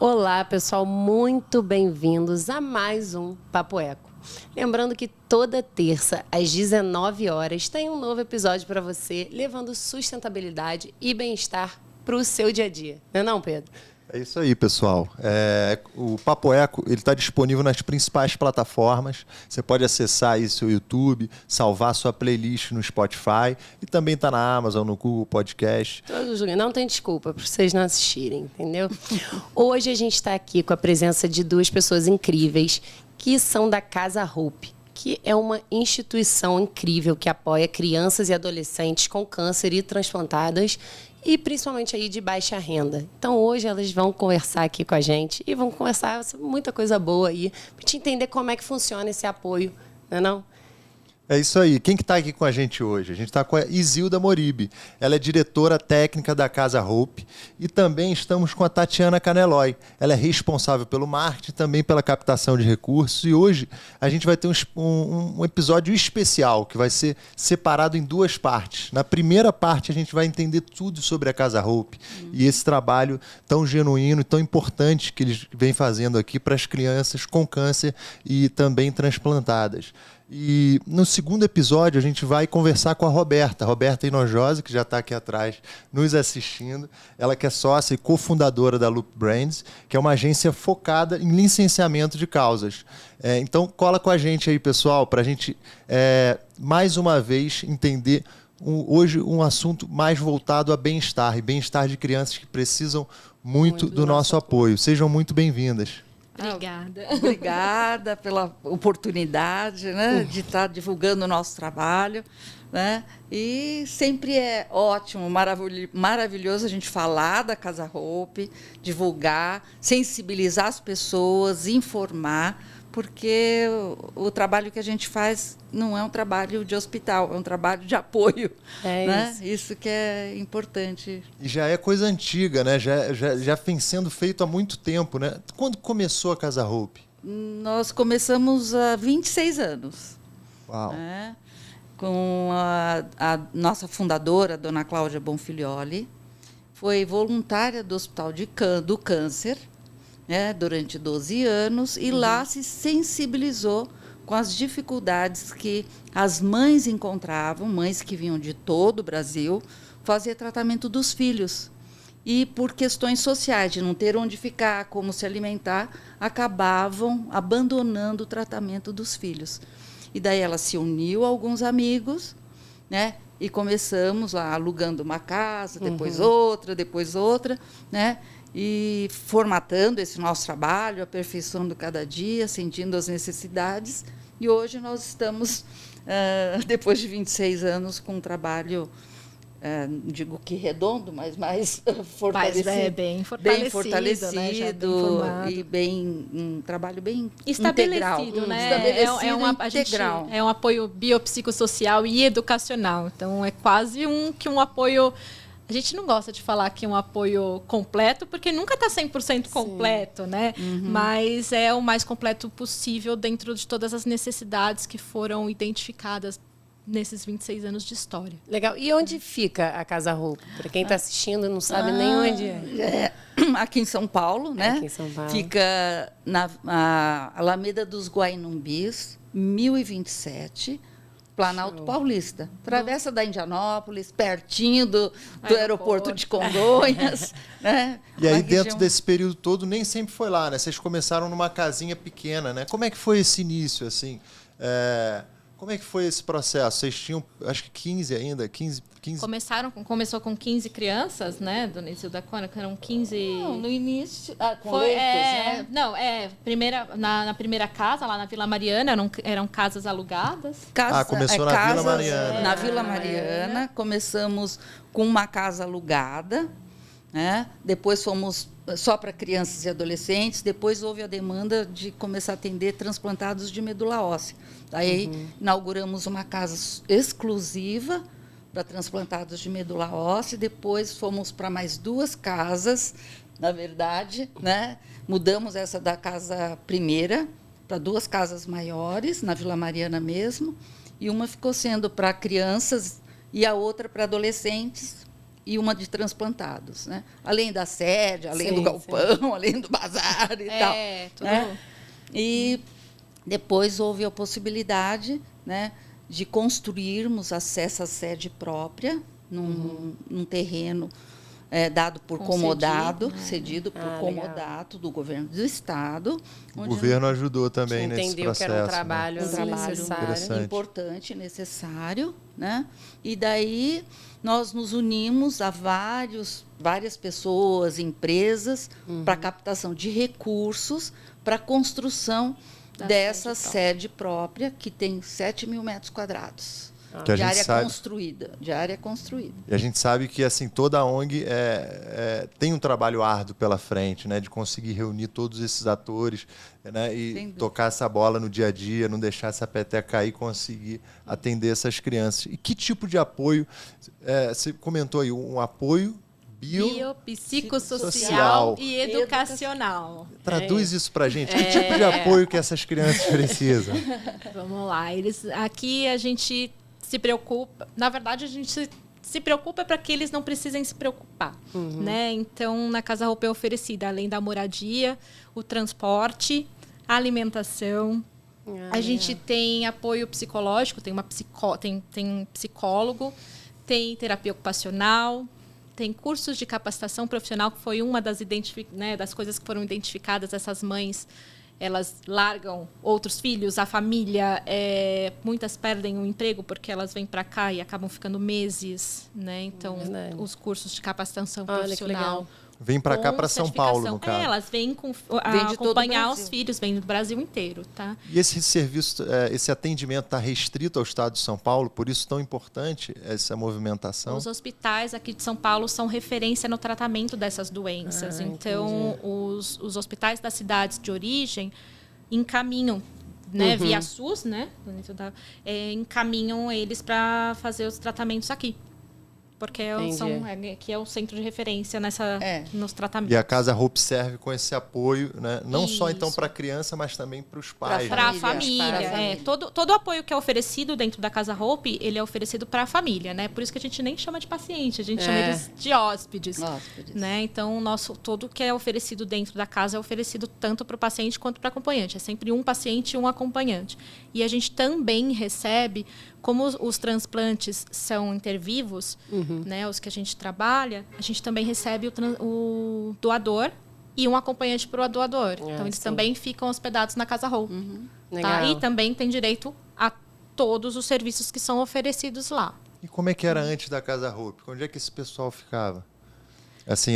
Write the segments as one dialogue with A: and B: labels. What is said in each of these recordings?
A: Olá, pessoal, muito bem-vindos a mais um Papo Eco. Lembrando que toda terça, às 19 horas, tem um novo episódio para você, levando sustentabilidade e bem-estar para o seu dia a dia. Não é não, Pedro?
B: É isso aí, pessoal. O Papo Eco está disponível nas principais plataformas. Você pode acessar aí seu YouTube, salvar sua playlist no Spotify e também está na Amazon, no Google Podcast.
A: Não tem desculpa para vocês não assistirem, entendeu? Hoje a gente está aqui com a presença de duas pessoas incríveis que são da Casa Hope, que é uma instituição incrível que apoia crianças e adolescentes com câncer e transplantadas e principalmente aí de baixa renda. Então hoje elas vão conversar aqui com a gente e vão conversar sobre muita coisa boa aí, para te entender como é que funciona esse apoio, não é não?
B: É isso aí. Quem que está aqui com a gente hoje? A gente está com a Isilda Moribe. Ela é diretora técnica da Casa Hope. E também estamos com a Tatiana Canelói. Ela é responsável pelo marketing, também pela captação de recursos. E hoje a gente vai ter um episódio especial, que vai ser separado em duas partes. Na primeira parte a gente vai entender tudo sobre a Casa Hope e esse trabalho tão genuíno e tão importante que eles vêm fazendo aqui para as crianças com câncer e também transplantadas. E no segundo episódio a gente vai conversar com a Roberta Hinojosa, que já está aqui atrás nos assistindo. Ela que é sócia e cofundadora da Loop Brands, que é uma agência focada em licenciamento de causas. Então cola com a gente aí, pessoal, para a gente mais uma vez entender hoje um assunto mais voltado a bem-estar e bem-estar de crianças que precisam muito do nosso apoio. Sejam muito bem-vindas.
C: Obrigada.
D: Obrigada pela oportunidade, né, de estar divulgando o nosso trabalho, né? E sempre é ótimo, maravilhoso a gente falar da Casa Hope, divulgar, sensibilizar as pessoas, informar, porque o trabalho que a gente faz não é um trabalho de hospital, é um trabalho de apoio. Né? Isso que é importante.
B: E já é coisa antiga, né? Já vem sendo feito há muito tempo, né? Quando começou a Casa Hope?
D: Nós começamos há 26 anos.
B: Uau!
D: Né? Com a nossa fundadora, dona Cláudia Bonfilioli, foi voluntária do Hospital do Câncer, né, durante 12 anos, e lá se sensibilizou com as dificuldades que as mães encontravam, mães que vinham de todo o Brasil, fazer tratamento dos filhos. E, por questões sociais, de não ter onde ficar, como se alimentar, acabavam abandonando o tratamento dos filhos. E daí ela se uniu a alguns amigos, né, e começamos lá alugando uma casa, depois outra, né, e formatando esse nosso trabalho, aperfeiçoando cada dia, sentindo as necessidades. E hoje nós estamos, depois de 26 anos, com um trabalho, digo que redondo, mas mais fortalecido.
C: Mas bem fortalecido, né?
D: Um trabalho bem
C: estabelecido,
D: integral,
C: né? É um apoio biopsicossocial e educacional. Então, é quase um apoio... A gente não gosta de falar que é um apoio completo, porque nunca está 100% completo, né? Mas é o mais completo possível dentro de todas as necessidades que foram identificadas nesses 26 anos de história.
A: Legal. E onde fica a Casa Hope? Para quem está assistindo não sabe nem onde é.
D: Aqui em São Paulo, né?
A: Aqui em São Paulo.
D: Fica na Alameda dos Guainumbis, 1027, Planalto Paulista. Travessa da Indianópolis, pertinho do aeroporto de Congonhas. Né?
B: E aí, dentro desse período todo, nem sempre foi lá, né? Vocês começaram numa casinha pequena, né? Como é que foi esse início, assim? Como é que foi esse processo? Vocês tinham, acho que 15 ainda, 15...
C: Começou com 15 crianças, né, dona Isilda Cona, que eram 15...
D: Não, no início, com leitos, né?
C: Não, na primeira casa, lá na Vila Mariana, eram casas alugadas.
B: Começou na Vila Mariana.
D: Na Vila Mariana, começamos com uma casa alugada, né? Depois fomos só para crianças e adolescentes, depois houve a demanda de começar a atender transplantados de medula óssea. Daí inauguramos uma casa exclusiva para transplantados de medula óssea, depois fomos para mais 2 casas, na verdade, né? Mudamos essa da casa primeira para 2 casas maiores, na Vila Mariana mesmo, e uma ficou sendo para crianças e a outra para adolescentes, e uma de transplantados, né? Além da sede, além do galpão, além do bazar e tal.
C: Tudo.
D: Né? E depois houve a possibilidade, né, de construirmos essa sede própria num terreno dado por comodato, cedido por comodato do governo do estado.
B: O governo ajudou também nesse processo.
A: Entendeu que era um trabalho,
D: necessário. Importante, necessário, né? E daí nós nos unimos a várias pessoas, empresas, para captação de recursos para a construção dessa sede própria, que tem 7 mil metros quadrados. De área construída.
B: E a gente sabe que assim, toda a ONG tem um trabalho árduo pela frente, né, de conseguir reunir todos esses atores, né, e tocar essa bola no dia a dia, não deixar essa peteca cair e conseguir atender essas crianças. E que tipo de apoio? Você comentou aí, um apoio
C: biopsicossocial e educacional.
B: Traduz isso para a gente. Que tipo de apoio que essas crianças precisam?
C: Vamos lá. Aqui a gente se preocupa. Na verdade, a gente se preocupa para que eles não precisem se preocupar. Né? Então, na Casa Hope é oferecida, além da moradia, o transporte, a alimentação. A gente tem apoio psicológico, tem um psicólogo, tem terapia ocupacional, tem cursos de capacitação profissional, que foi uma das coisas que foram identificadas. Essas mães, elas largam outros filhos, a família, muitas perdem o emprego porque elas vêm para cá e acabam ficando meses, né? Então, os cursos de capacitação profissional.
B: Vem para cá, para São Paulo, no caso.
C: Elas vêm acompanhar os filhos, vêm do Brasil inteiro, tá?
B: E esse serviço, esse atendimento está restrito ao estado de São Paulo, por isso tão importante essa movimentação?
C: Os hospitais aqui de São Paulo são referência no tratamento dessas doenças. Então, os hospitais das cidades de origem encaminham, né, via SUS, né, encaminham eles para fazer os tratamentos aqui. Porque aqui é o centro de referência nos tratamentos.
B: E a Casa Hope serve com esse apoio, né? Não só então para a criança, mas também para os pais.
C: Para a família. Todo o apoio que é oferecido dentro da Casa Hope, ele é oferecido para a família, né? Por isso que a gente nem chama de paciente, a gente chama eles de hóspedes. Né? Então, tudo que é oferecido dentro da casa é oferecido tanto para o paciente quanto para o acompanhante. É sempre um paciente e um acompanhante. E a gente também recebe, como os transplantes são intervivos, né, os que a gente trabalha, a gente também recebe o doador e um acompanhante para o doador. Então, eles também ficam hospedados na Casa Hope. Tá? E também tem direito a todos os serviços que são oferecidos lá.
B: E como é que era antes da Casa Hope? Onde é que esse pessoal ficava? Assim,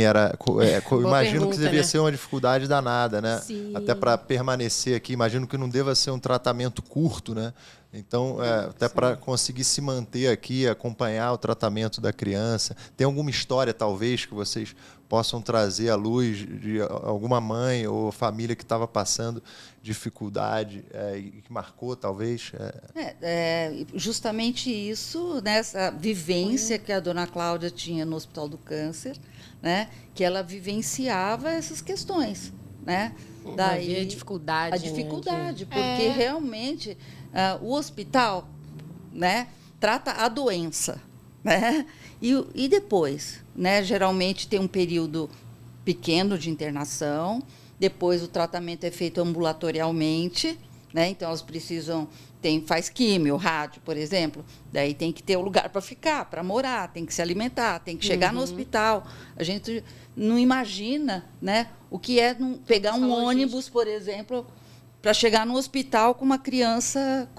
B: imagino que devia ser uma dificuldade danada, né?
C: Sim.
B: Até para permanecer aqui, imagino que não deva ser um tratamento curto, né? Então, até para conseguir se manter aqui, acompanhar o tratamento da criança. Tem alguma história, talvez, que vocês possam trazer à luz de alguma mãe ou família que estava passando dificuldade e que marcou, talvez?
D: Justamente isso, nessa vivência que a dona Cláudia tinha no Hospital do Câncer, né, que ela vivenciava essas questões, né?
A: Daí a dificuldade,
D: porque realmente o hospital, né, trata a doença, né? E depois, né, geralmente tem um período pequeno de internação, depois o tratamento é feito ambulatorialmente, né? Então elas precisam faz químio, rádio, por exemplo, daí tem que ter um lugar para ficar, para morar, tem que se alimentar, tem que chegar no hospital. A gente não imagina, né, o que é pegar um ônibus, por exemplo, para chegar no hospital com uma criança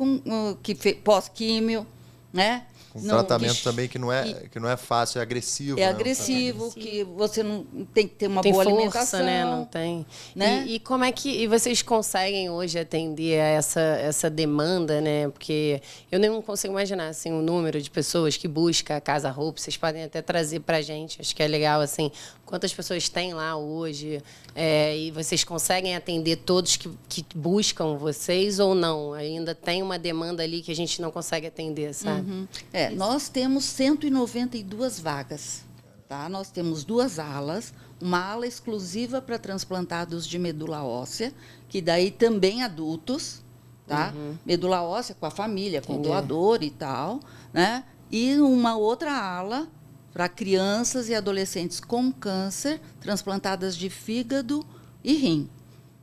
D: pós-químio, né?
B: Um tratamento também que não é fácil, é agressivo.
D: É agressivo, que você não tem que ter uma boa
A: força,
D: alimentação.
A: Né? Não tem.
D: Né?
A: E como é que vocês conseguem hoje atender a essa demanda, né? Porque eu nem consigo imaginar assim, o número de pessoas que busca a Casa Hope. Vocês podem até trazer para a gente, acho que é legal, assim, quantas pessoas tem lá hoje, e vocês conseguem atender todos que buscam vocês ou não? Ainda tem uma demanda ali que a gente não consegue atender, sabe?
D: Nós temos 192 vagas. Tá? Nós temos 2 alas, uma ala exclusiva para transplantados de medula óssea, que daí também adultos, tá? Medula óssea com a família, com o doador e tal, né? E uma outra ala para crianças e adolescentes com câncer, transplantadas de fígado e rim.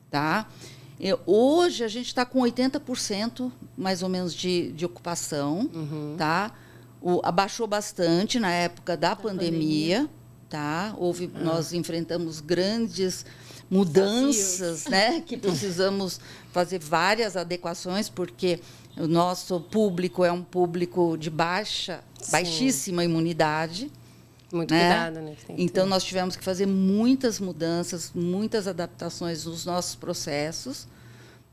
D: Tá? Hoje, a gente está com 80%, mais ou menos, de ocupação. Tá? Abaixou bastante na época da pandemia. Tá? Nós enfrentamos grandes mudanças, né? Que precisamos fazer várias adequações, porque o nosso público é um público de baixíssima imunidade.
A: Muito cuidado, né?
D: Então, nós tivemos que fazer muitas mudanças, muitas adaptações nos nossos processos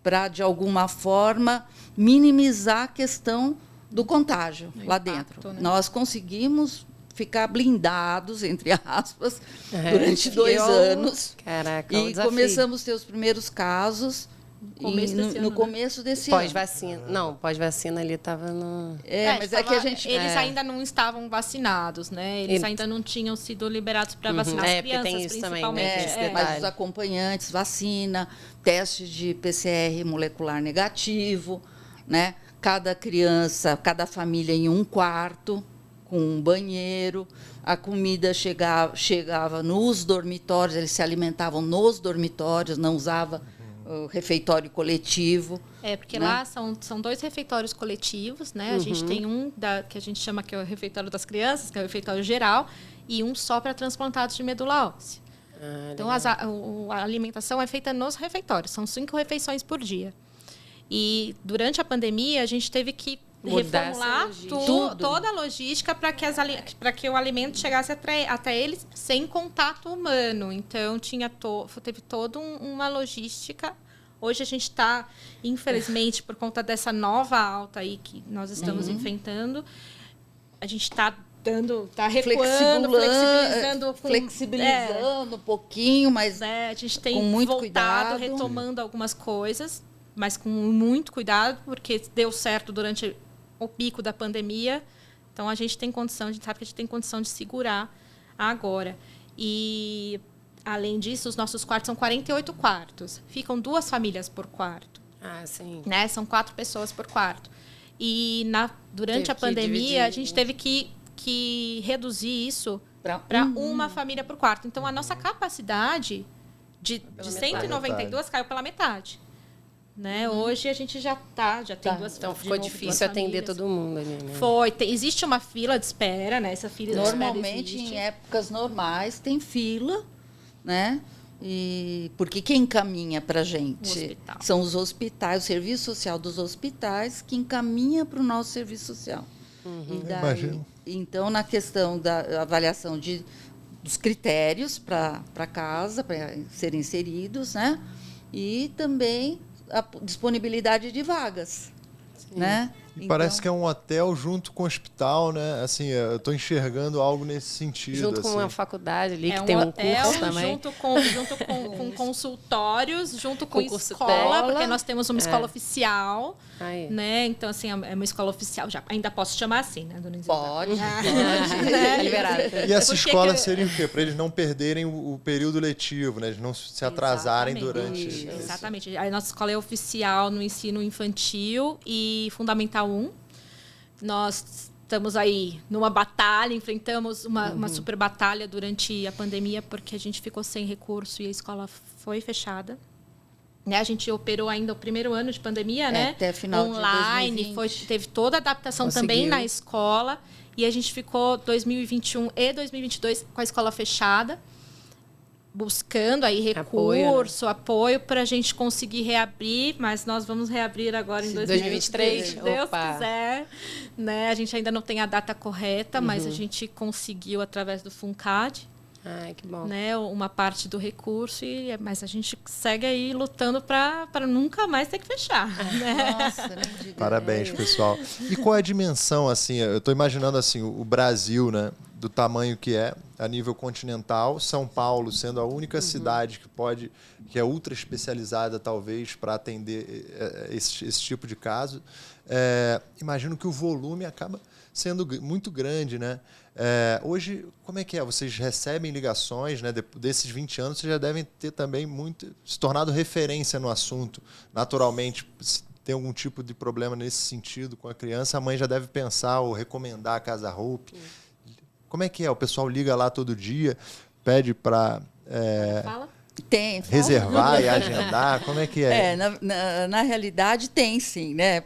D: para, de alguma forma, minimizar a questão do contágio lá dentro. Né? Nós conseguimos ficar blindados, entre aspas, durante 2 anos.
A: Caraca,
D: e começamos a ter os primeiros casos no começo desse ano.
A: Pós-vacina. Não, pós-vacina ali estava no...
D: mas é que a gente...
C: Eles ainda não estavam vacinados, né? Eles ainda não tinham sido liberados para vacinar as crianças,
A: tem isso
C: principalmente.
A: Também, né?
D: Mas os acompanhantes, vacina, teste de PCR molecular negativo, né? Cada criança, cada família em um quarto, com um banheiro, a comida chegava nos dormitórios, eles se alimentavam nos dormitórios, não usava o refeitório coletivo.
C: Porque lá são 2 refeitórios coletivos, né? A gente tem um que a gente chama que é o refeitório das crianças, que é o refeitório geral, e um só para transplantados de medula óssea. Então, a alimentação é feita nos refeitórios, são 5 refeições por dia. E durante a pandemia, a gente teve que reformular toda a logística para que o alimento chegasse até eles sem contato humano. Então, teve toda uma logística. Hoje a gente está, infelizmente, por conta dessa nova alta aí que nós estamos enfrentando, a gente está
D: flexibilizando um pouquinho, mas
C: a gente tem
D: com muito
C: voltado,
D: cuidado,
C: retomando algumas coisas, mas com muito cuidado, porque deu certo durante o pico da pandemia. Então, a gente sabe que a gente tem condição de segurar agora. E, além disso, os nossos quartos são 48 quartos. Ficam 2 famílias por quarto.
A: Sim.
C: Né? São 4 pessoas por quarto. E, durante a pandemia, a gente teve que reduzir isso para uma família por quarto. Então, a nossa capacidade de 192 caiu pela metade. Né? Hoje a gente já tem 2.
A: Então ficou difícil atender todo mundo ali, né?
C: Existe uma fila de espera, né? Essa fila
D: normalmente
C: de espera
D: em épocas normais tem fila, né? Porque quem encaminha para a gente são os hospitais, o serviço social dos hospitais que encaminha para o nosso serviço social.
B: Imagino.
D: Então, na questão da avaliação dos critérios para casa, para serem inseridos, né? E também a disponibilidade de vagas, né?
B: E parece que é um hotel junto com o hospital, né? Assim, eu estou enxergando algo nesse sentido.
A: Junto com uma faculdade ali, que tem um curso também.
C: Junto com consultórios, junto com escola, porque nós temos uma escola oficial, né? Então, assim, é uma escola oficial. Ainda posso chamar assim, né, dona Isilda?
D: Pode.
C: Né?
A: Liberado.
B: E essa escola seria o quê? Para eles não perderem o período letivo, né? Eles não se atrasarem durante...
C: Exatamente. A nossa escola é oficial no ensino infantil e fundamental 1. Nós estamos aí numa batalha, enfrentamos uma super batalha durante a pandemia, porque a gente ficou sem recurso e a escola foi fechada. Né? A gente operou ainda o primeiro ano de pandemia, né?
D: Até final
C: online,
D: de 2020.
C: Teve toda a adaptação também na escola. E a gente ficou 2021 e 2022 com a escola fechada, buscando aí recurso, apoio para a gente conseguir reabrir, mas nós vamos reabrir agora em 2023, se Deus quiser. Né? A gente ainda não tem a data correta, mas a gente conseguiu através do FUNCAD.
A: Que bom.
C: Né, uma parte do recurso, mas a gente segue aí lutando para nunca mais ter que fechar. Né?
D: Nossa, não diga.
B: Parabéns, pessoal. E qual é a dimensão, assim, eu estou imaginando assim, o Brasil, né, do tamanho que é, a nível continental, São Paulo sendo a única cidade que é ultra especializada, talvez, para atender esse tipo de caso. Imagino que o volume acaba sendo muito grande, né? Hoje, como é que é? Vocês recebem ligações, né? Desses 20 anos, vocês já devem ter também se tornado referência no assunto. Naturalmente, se tem algum tipo de problema nesse sentido com a criança, a mãe já deve pensar ou recomendar a Casa Hope. Como é que é? O pessoal liga lá todo dia, pede para reservar e agendar? Como é que é?
D: Na realidade tem sim, né?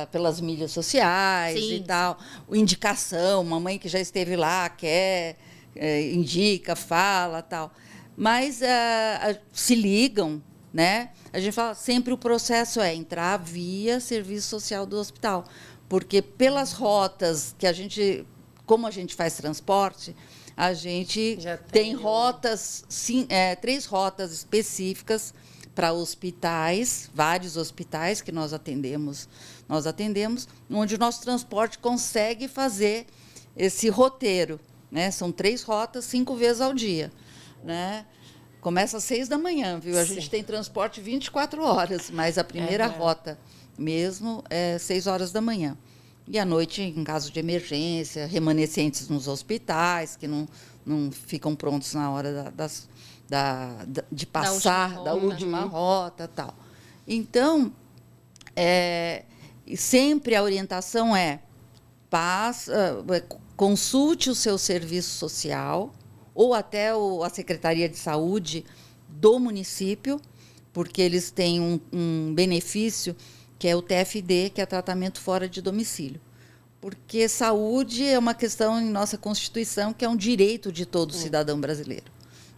D: Pelas mídias sociais e tal. Indicação, mamãe que já esteve lá, quer, indica, fala tal. Mas se ligam, né? A gente fala, sempre o processo é entrar via serviço social do hospital. Porque pelas rotas que como a gente faz transporte, a gente tem rotas, 3 rotas específicas para hospitais, vários hospitais que nós atendemos, onde o nosso transporte consegue fazer esse roteiro, né? São 3 rotas, 5 vezes ao dia, né? Começa às 6 da manhã, viu? A gente tem transporte 24 horas, mas a primeira rota mesmo é 6 horas da manhã. E à noite, em caso de emergência, remanescentes nos hospitais, que não ficam prontos na hora de passar da última rota tal. Então, sempre a orientação é consulte o seu serviço social ou até a Secretaria de Saúde do município, porque eles têm um benefício que é o TFD, que é tratamento fora de domicílio. Porque saúde é uma questão em nossa Constituição, que é um direito de todo cidadão brasileiro,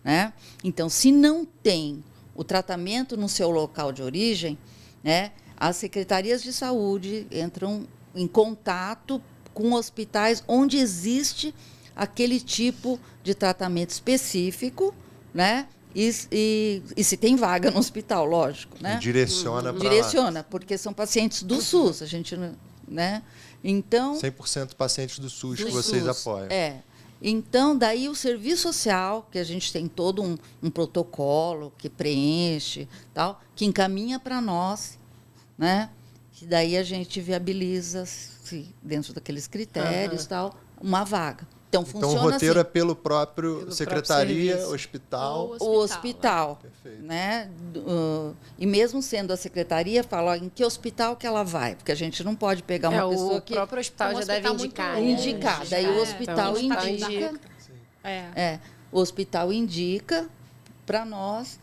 D: né? Então, se não tem o tratamento no seu local de origem, né, as secretarias de saúde entram em contato com hospitais onde existe aquele tipo de tratamento específico, né? E se tem vaga no hospital, lógico, né?
B: Direciona para
D: Direciona, porque são pacientes do SUS, a gente, né? Então
B: 100% pacientes do SUS que vocês apoiam.
D: Então, daí o serviço social, que a gente tem todo um protocolo que preenche, tal, que encaminha para nós, né? Que daí a gente viabiliza, dentro daqueles critérios, tal, uma vaga. Então funciona
B: o roteiro
D: assim.
B: É pelo próprio secretaria, hospital.
D: O hospital, né? E mesmo sendo a secretaria, fala em que hospital que ela vai, porque a gente não pode pegar uma pessoa que...
A: O próprio hospital já deve indicar.
D: Indicar, daí o hospital indica. O hospital indica para nós,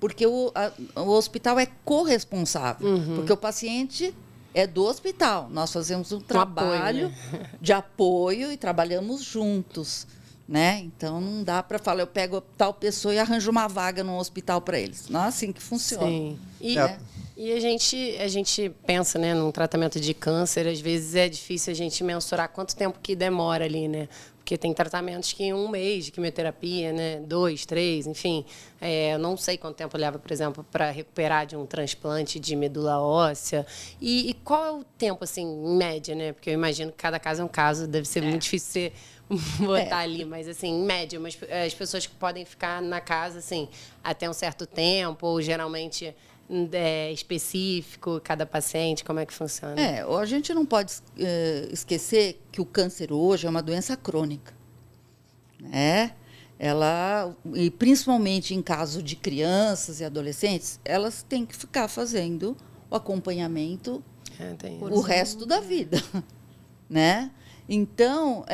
D: porque o hospital é corresponsável, porque o paciente... é do hospital. Nós fazemos um trabalho de apoio e trabalhamos juntos, né? Então, não dá para falar, eu pego tal pessoa e arranjo uma vaga num hospital para eles. Não é assim que funciona.
A: Sim. E a gente pensa, né, num tratamento de câncer, às vezes é difícil a gente mensurar quanto tempo que demora ali, né? Porque tem tratamentos que em 1 mês de quimioterapia, né? 2, 3, enfim. Eu não sei quanto tempo leva, por exemplo, para recuperar de um transplante de medula óssea. E qual é o tempo, assim, em média, né? Porque eu imagino que cada caso é um caso, deve ser muito difícil você botar ali. Mas, assim, em média, as pessoas que podem ficar na casa, assim, até um certo tempo, ou geralmente... específico, cada paciente, como é que funciona?
D: A gente não pode esquecer que o câncer hoje é uma doença crônica, né? E principalmente em caso de crianças e adolescentes, elas têm que ficar fazendo o acompanhamento o resto da vida, né? Então,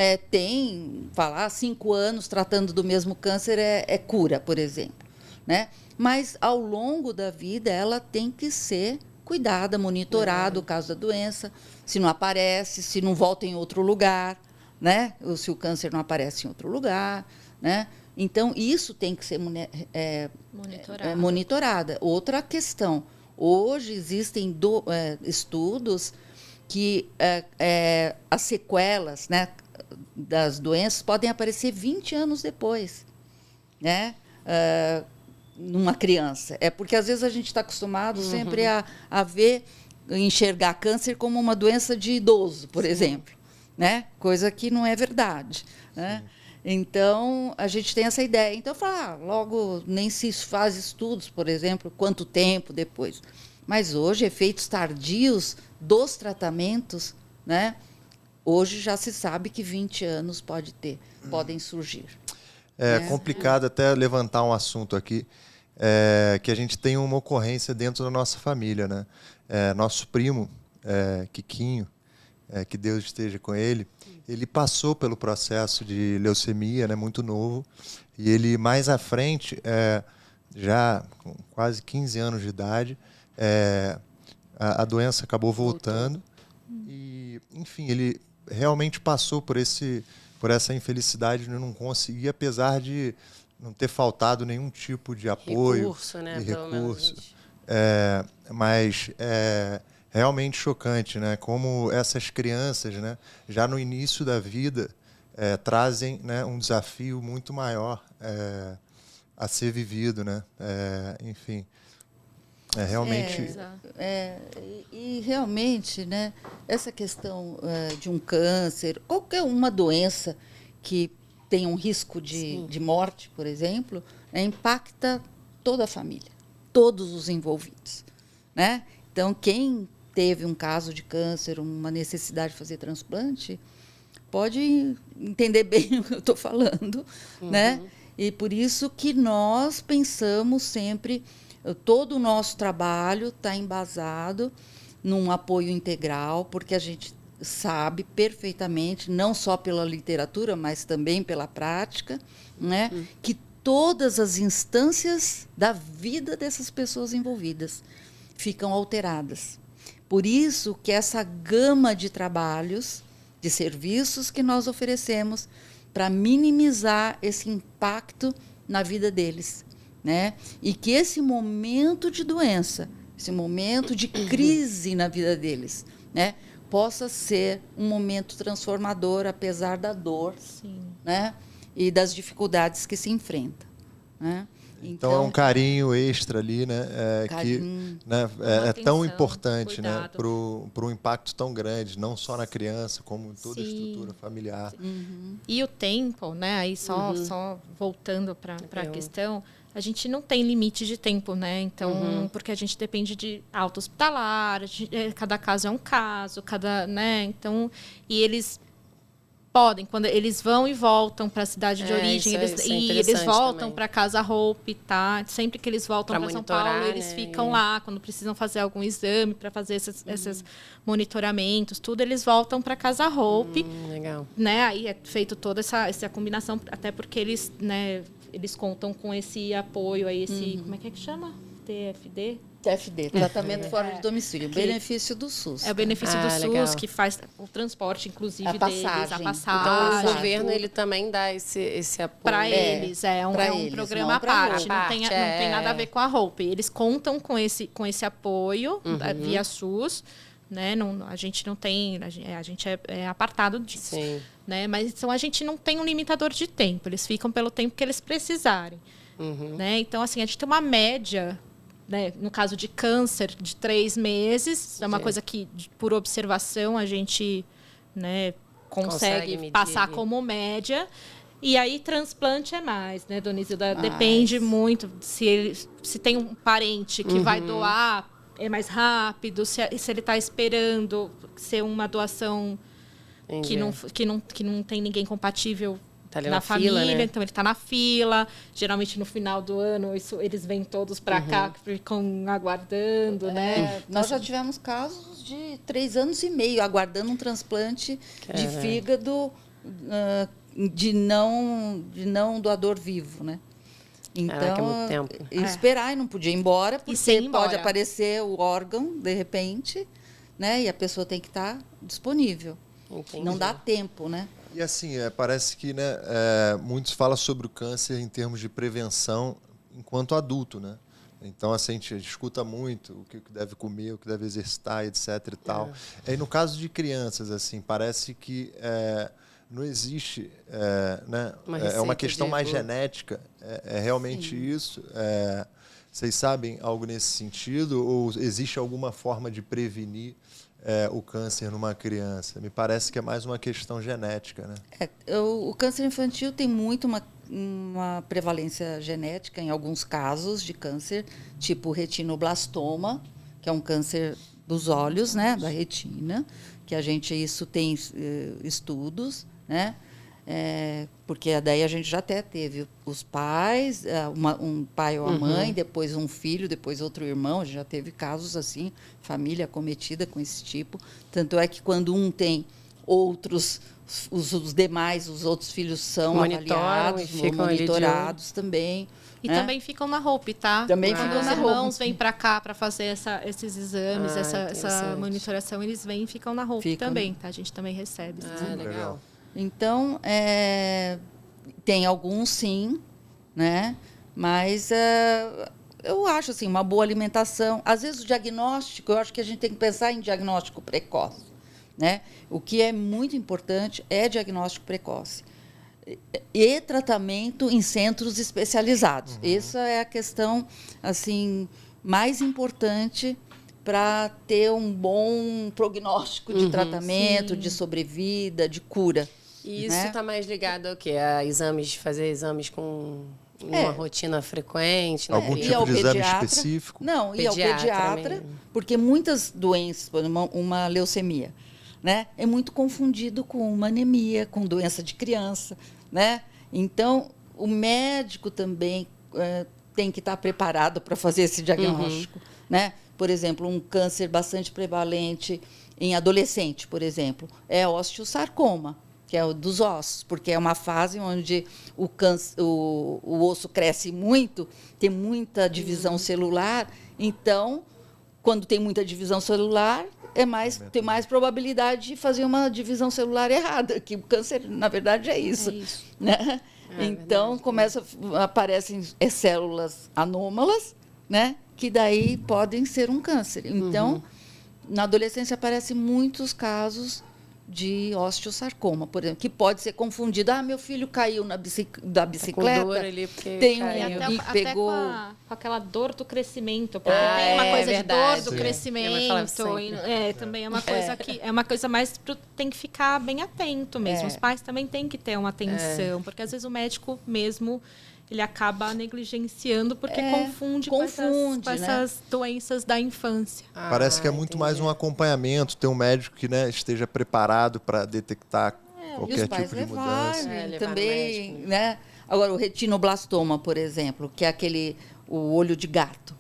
D: falar 5 anos tratando do mesmo câncer é cura, por exemplo, né? Mas, ao longo da vida, ela tem que ser cuidada, monitorada, o caso da doença, se não aparece, se não volta em outro lugar, né? Ou se o câncer não aparece em outro lugar, né? Então, isso tem que ser monitorada. Outra questão, hoje existem estudos que as sequelas, né, das doenças podem aparecer 20 anos depois, né? Numa criança. Porque às vezes a gente está acostumado sempre a enxergar câncer como uma doença de idoso, por exemplo, né? Coisa que não é verdade, né? Então, a gente tem essa ideia. Então, logo nem se faz estudos, por exemplo, quanto tempo depois. Mas hoje, efeitos tardios dos tratamentos, né? Hoje já se sabe que 20 anos podem surgir.
B: É complicado até levantar um assunto aqui, que a gente tem uma ocorrência dentro da nossa família, né? Nosso primo, Quiquinho, que Deus esteja com ele. Ele passou pelo processo de leucemia, né, muito novo, e ele mais à frente, já com quase 15 anos de idade, a doença acabou voltando. E, enfim, ele realmente passou por essa infelicidade de não conseguir, apesar de não ter faltado nenhum tipo de apoio.
A: Recurso, né?
B: De recurso. Mas é realmente chocante, né? Como essas crianças, né, já no início da vida, trazem, né, um desafio muito maior a ser vivido, né? Enfim, realmente...
D: E realmente, né, essa questão de um câncer, qualquer uma doença que tem um risco de morte, por exemplo, impacta toda a família, todos os envolvidos, né? Então, quem teve um caso de câncer, uma necessidade de fazer transplante, pode entender bem o que eu estou falando, né? E por isso que nós pensamos sempre, todo o nosso trabalho está embasado num apoio integral, porque a gente sabe perfeitamente, não só pela literatura, mas também pela prática, né, que todas as instâncias da vida dessas pessoas envolvidas ficam alteradas. Por isso que essa gama de trabalhos, de serviços que nós oferecemos para minimizar esse impacto na vida deles, né? E que esse momento de doença, esse momento de crise na vida deles, né, possa ser um momento transformador, apesar da dor, né, e das dificuldades que se enfrenta, né?
B: Então é um carinho extra ali, né? Que, né, é tão importante, né, para um impacto tão grande, não só na criança, como em toda a estrutura familiar.
C: E o tempo, né? Aí só voltando para a questão, a gente não tem limite de tempo, né? Então, porque a gente depende de alta hospitalar, cada caso é um caso, né? Então, e eles podem, quando eles vão e voltam para a cidade de origem, eles voltam para Casa Hope, tá? Sempre que eles voltam para São Paulo, eles ficam lá, quando precisam fazer algum exame para fazer esses monitoramentos, tudo, eles voltam para Casa Hope.
A: Legal.
C: Né? Aí é feito toda essa combinação, até porque eles, né, eles contam com esse apoio aí, como é que chama? TFD,
D: tratamento fora de domicílio, benefício do SUS.
C: É o benefício do
A: legal.
C: SUS, que faz o transporte, inclusive,
D: a passagem.
C: deles, a passagem.
A: Então, o governo ele também dá esse apoio.
C: Para eles, um programa à parte. Não tem nada a ver com a Hope. Eles contam com esse apoio via SUS. Né? Não, a gente não tem, a gente é apartado disso.
A: Sim.
C: Né? Mas então, a gente não tem um limitador de tempo. Eles ficam pelo tempo que eles precisarem. Né? Então, assim, a gente tem uma média, né, no caso de câncer, de 3 meses. É uma coisa que, por observação, a gente, né, consegue passar como média. E aí, transplante é mais, né, Dona Isilda? Depende muito. Se tem um parente que vai doar, é mais rápido. Se ele está esperando ser uma doação que não tem ninguém compatível na família,
A: fila, né?
C: Então ele está na fila. Geralmente no final do ano eles vêm todos para cá, ficam aguardando, né?
D: Nós já tivemos casos de 3 anos e meio aguardando um transplante de fígado de não doador vivo, né? Então,
A: é muito tempo.
D: Esperar e não podia ir embora, porque pode aparecer o órgão de repente, né? E a pessoa tem que estar disponível.
A: Entendi.
D: Não dá tempo, né?
B: E assim, parece que, né, muitos falam sobre o câncer em termos de prevenção enquanto adulto, né? Então, assim, a gente escuta muito o que deve comer, o que deve exercitar, etc. e tal. E no caso de crianças, assim, parece que não existe, né? É uma questão mais genética. É realmente isso? Vocês sabem algo nesse sentido? Ou existe alguma forma de prevenir o câncer numa criança? Me parece que é mais uma questão genética, né?
D: O câncer infantil tem muito uma prevalência genética em alguns casos de câncer, tipo retinoblastoma, que é um câncer dos olhos, né, da retina, que isso tem estudos, né? Porque daí a gente já até teve os pais, um pai ou a mãe, depois um filho, depois outro irmão. A gente já teve casos assim, família acometida com esse tipo. Tanto é que quando um tem outros, os demais, os outros filhos são avaliados, monitorados também.
C: E também ficam na Hope, tá?
D: Também ficam na Hope.
C: Os irmãos vêm para cá para fazer esses exames, essa monitoração, eles vêm e ficam na Hope também, tá? A gente também recebe.
A: Legal.
D: Então, tem alguns sim, né? Mas eu acho assim, uma boa alimentação. Às vezes o diagnóstico, eu acho que a gente tem que pensar em diagnóstico precoce, né? O que é muito importante é diagnóstico precoce e tratamento em centros especializados. Essa é a questão assim mais importante para ter um bom prognóstico de tratamento, de sobrevida, de cura.
A: E isso está mais ligado ao quê? A fazer exames com uma rotina frequente?
B: Algum
A: né?
B: tipo de exame específico?
D: Não, e ao pediatra, porque muitas doenças, por exemplo, uma leucemia, né, é muito confundido com uma anemia, com doença de criança, né? Então, o médico também tem que estar preparado para fazer esse diagnóstico, né? Por exemplo, um câncer bastante prevalente em adolescente, por exemplo, é osteosarcoma, que é o dos ossos, porque é uma fase onde o osso cresce muito, tem muita divisão celular. Então, quando tem muita divisão celular, tem mais probabilidade de fazer uma divisão celular errada, que o câncer, na verdade, é isso. Né? Então, aparecem células anômalas, né? Que daí podem ser um câncer. Então, na adolescência aparecem muitos casos de osteosarcoma, por exemplo, que pode ser confundido. Meu filho caiu da bicicleta,
A: com dor ali porque
D: tem
C: até
D: pegou
C: com aquela dor do crescimento, porque tem uma coisa de dor do crescimento, também é uma coisa que é uma coisa mais tem que ficar bem atento mesmo. Os pais também têm que ter uma atenção, porque às vezes o médico mesmo ele acaba negligenciando porque confunde com essas doenças da infância.
B: Parece que é muito mais um acompanhamento, ter um médico que esteja preparado para detectar qualquer tipo de mudança.
D: Também, né? Agora, o retinoblastoma, por exemplo, que é o olho de gato.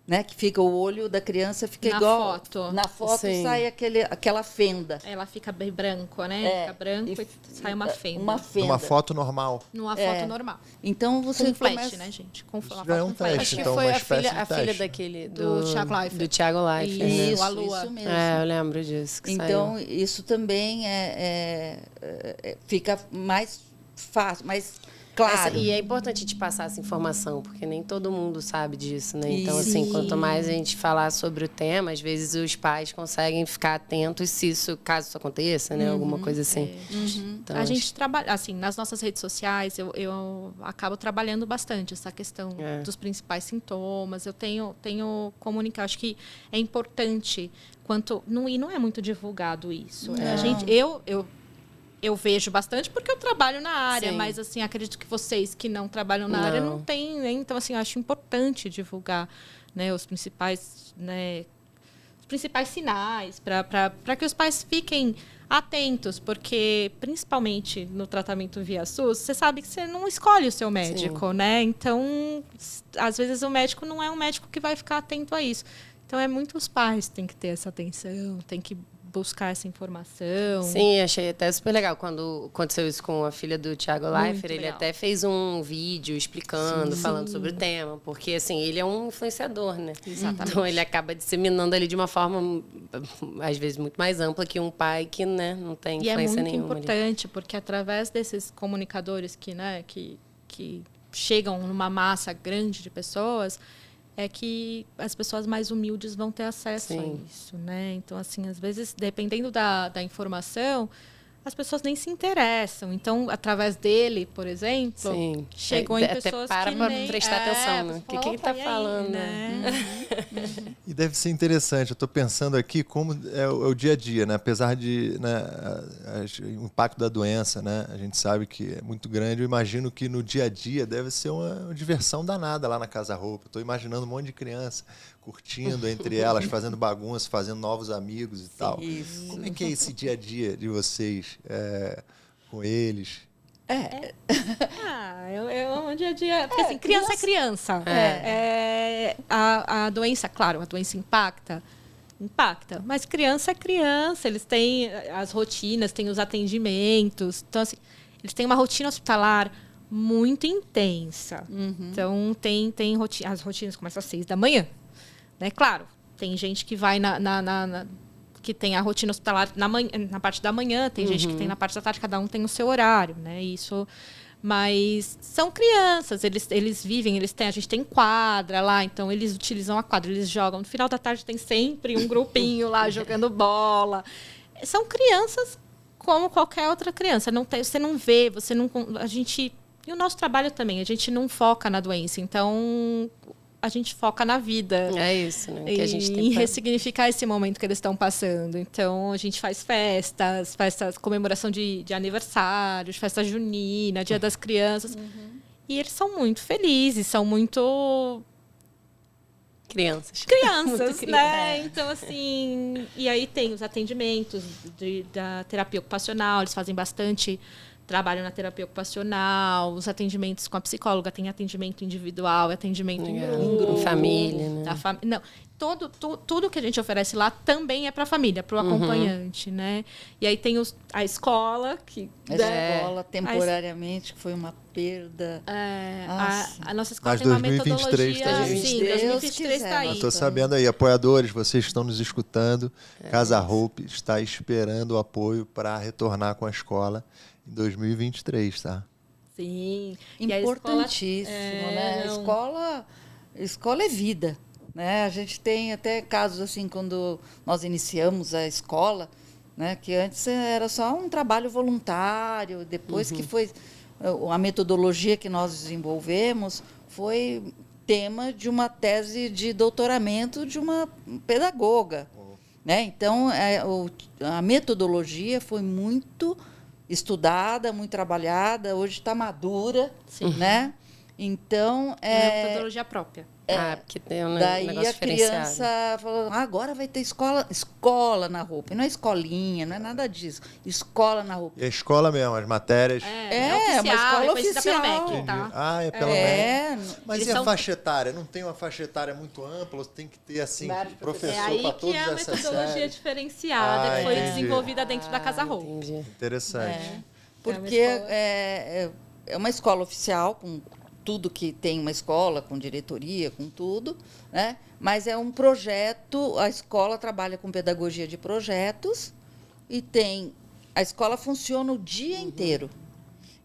D: Né? Que fica o olho da criança fica igual. Na foto sai aquela fenda.
C: Ela fica bem branco, né? Fica branco e sai uma fenda.
B: Numa foto normal.
C: Numa foto normal.
D: Então você
C: com flash, né, gente? Com
B: flash. Já é um teste,
A: acho que
B: então,
A: foi
B: uma
A: a filha daquele do Thiago Leifert.
C: Isso, a Lua.
D: Isso mesmo.
A: Eu lembro disso.
D: Então,
A: saiu.
D: Isso também fica mais fácil, mais claro.
A: E é importante te passar essa informação, porque nem todo mundo sabe disso, né? Então, assim, quanto mais a gente falar sobre o tema, às vezes os pais conseguem ficar atentos caso isso aconteça, né? Alguma coisa assim.
C: Então, a gente trabalha, assim, nas nossas redes sociais, eu acabo trabalhando bastante essa questão dos principais sintomas. Eu tenho comunicar, acho que é importante e não é muito divulgado isso. Eu vejo bastante porque eu trabalho na área, mas assim, acredito que vocês que não trabalham na área não têm, né? Então assim, eu acho importante divulgar, né, os principais sinais para que os pais fiquem atentos, porque principalmente no tratamento via SUS, você sabe que você não escolhe o seu médico, né? Então, às vezes o médico não é um médico que vai ficar atento a isso. Então, muitos pais têm que ter essa atenção, têm que buscar essa informação.
A: Sim, achei até super legal. Quando aconteceu isso com a filha do Thiago Leifert, ele até fez um vídeo explicando, falando sobre o tema, porque assim, ele é um influenciador, né?
C: Exatamente.
A: Então ele acaba disseminando ali de uma forma, às vezes, muito mais ampla que um pai que, né, não tem influência nenhuma.
C: E é muito importante, porque através desses comunicadores que chegam numa massa grande de pessoas, é que as pessoas mais humildes vão ter acesso a isso, né? Então, assim, às vezes, dependendo da informação, as pessoas nem se interessam. Então, através dele, por exemplo, chegou em pessoas
A: até
C: que
A: para
C: nem...
A: prestar atenção, né? O que ele está falando,
C: né?
B: E deve ser interessante. Eu estou pensando aqui como é o dia a dia, né? Apesar de o impacto da doença, né? A gente sabe que é muito grande. Eu imagino que no dia a dia deve ser uma diversão danada lá na Casa Roupa. Estou imaginando um monte de criança curtindo entre elas, fazendo bagunça, fazendo novos amigos e tal.
D: Isso.
B: Como é que é esse dia a dia de vocês? com eles?
C: Eu amo dia a dia. Porque assim, criança é criança. A doença, claro, a doença impacta. Mas criança é criança. Eles têm as rotinas, têm os atendimentos. Então, assim, eles têm uma rotina hospitalar muito intensa. Então, tem as rotinas começam às 6 da manhã. Né? Claro, tem gente que vai que tem a rotina hospitalar na parte da manhã, tem gente que tem na parte da tarde, cada um tem o seu horário, né? Mas são crianças, eles vivem, a gente tem quadra lá, então eles utilizam a quadra, eles jogam. No final da tarde tem sempre um grupinho lá jogando bola. São crianças como qualquer outra criança. Você não vê, e o nosso trabalho também, a gente não foca na doença, então a gente foca na vida.
A: É isso, né? Que a gente tem
C: em ressignificar esse momento que eles estão passando. Então, a gente faz festas, comemoração de aniversários, festa junina, Dia das Crianças. E eles são muito felizes, são muito...
A: Crianças,
C: né? Então, assim... E aí tem os atendimentos da terapia ocupacional, eles fazem bastante trabalho na terapia ocupacional, os atendimentos com a psicóloga, tem atendimento individual, atendimento em grupo.
A: Família, né?
C: Não, tudo que a gente oferece lá também é para a família, para o acompanhante, né? E aí tem a escola, que...
D: escola, temporariamente, que foi uma perda.
C: A nossa escola
B: Mas
C: tem uma
B: 2023
C: metodologia... Sim, 2023 está aí.
B: Estou sabendo aí, apoiadores, vocês que estão nos escutando, Casa Hope está esperando o apoio para retornar com a escola em 2023, tá?
C: Sim.
D: Importantíssimo, né? Escola é vida, né? A gente tem até casos assim, quando nós iniciamos a escola, né? Que antes era só um trabalho voluntário, depois que foi a metodologia que nós desenvolvemos foi tema de uma tese de doutoramento de uma pedagoga, né? Então, a metodologia foi muito estudada, muito trabalhada, hoje está madura, né? Então,
C: é uma metodologia própria.
A: Porque tem um
D: daí
A: negócio
D: a criança falou, agora vai ter escola na roupa. E não é escolinha, não é nada disso. Escola na roupa.
B: E a escola mesmo, as matérias.
C: Oficial,
D: uma escola oficial.
C: Pelo MEC, tá?
B: É pelo MEC. Mas
C: eles
B: e a faixa etária? Não tem uma faixa etária muito ampla? Tem que ter, assim, professor para todas essas séries?
C: É aí que é a metodologia diferenciada, que foi desenvolvida dentro da Casa Hope.
B: Interessante.
D: Porque é uma escola oficial, com tudo que tem uma escola, com diretoria, com tudo, né? Mas é um projeto, a escola trabalha com pedagogia de projetos e a escola funciona o dia inteiro.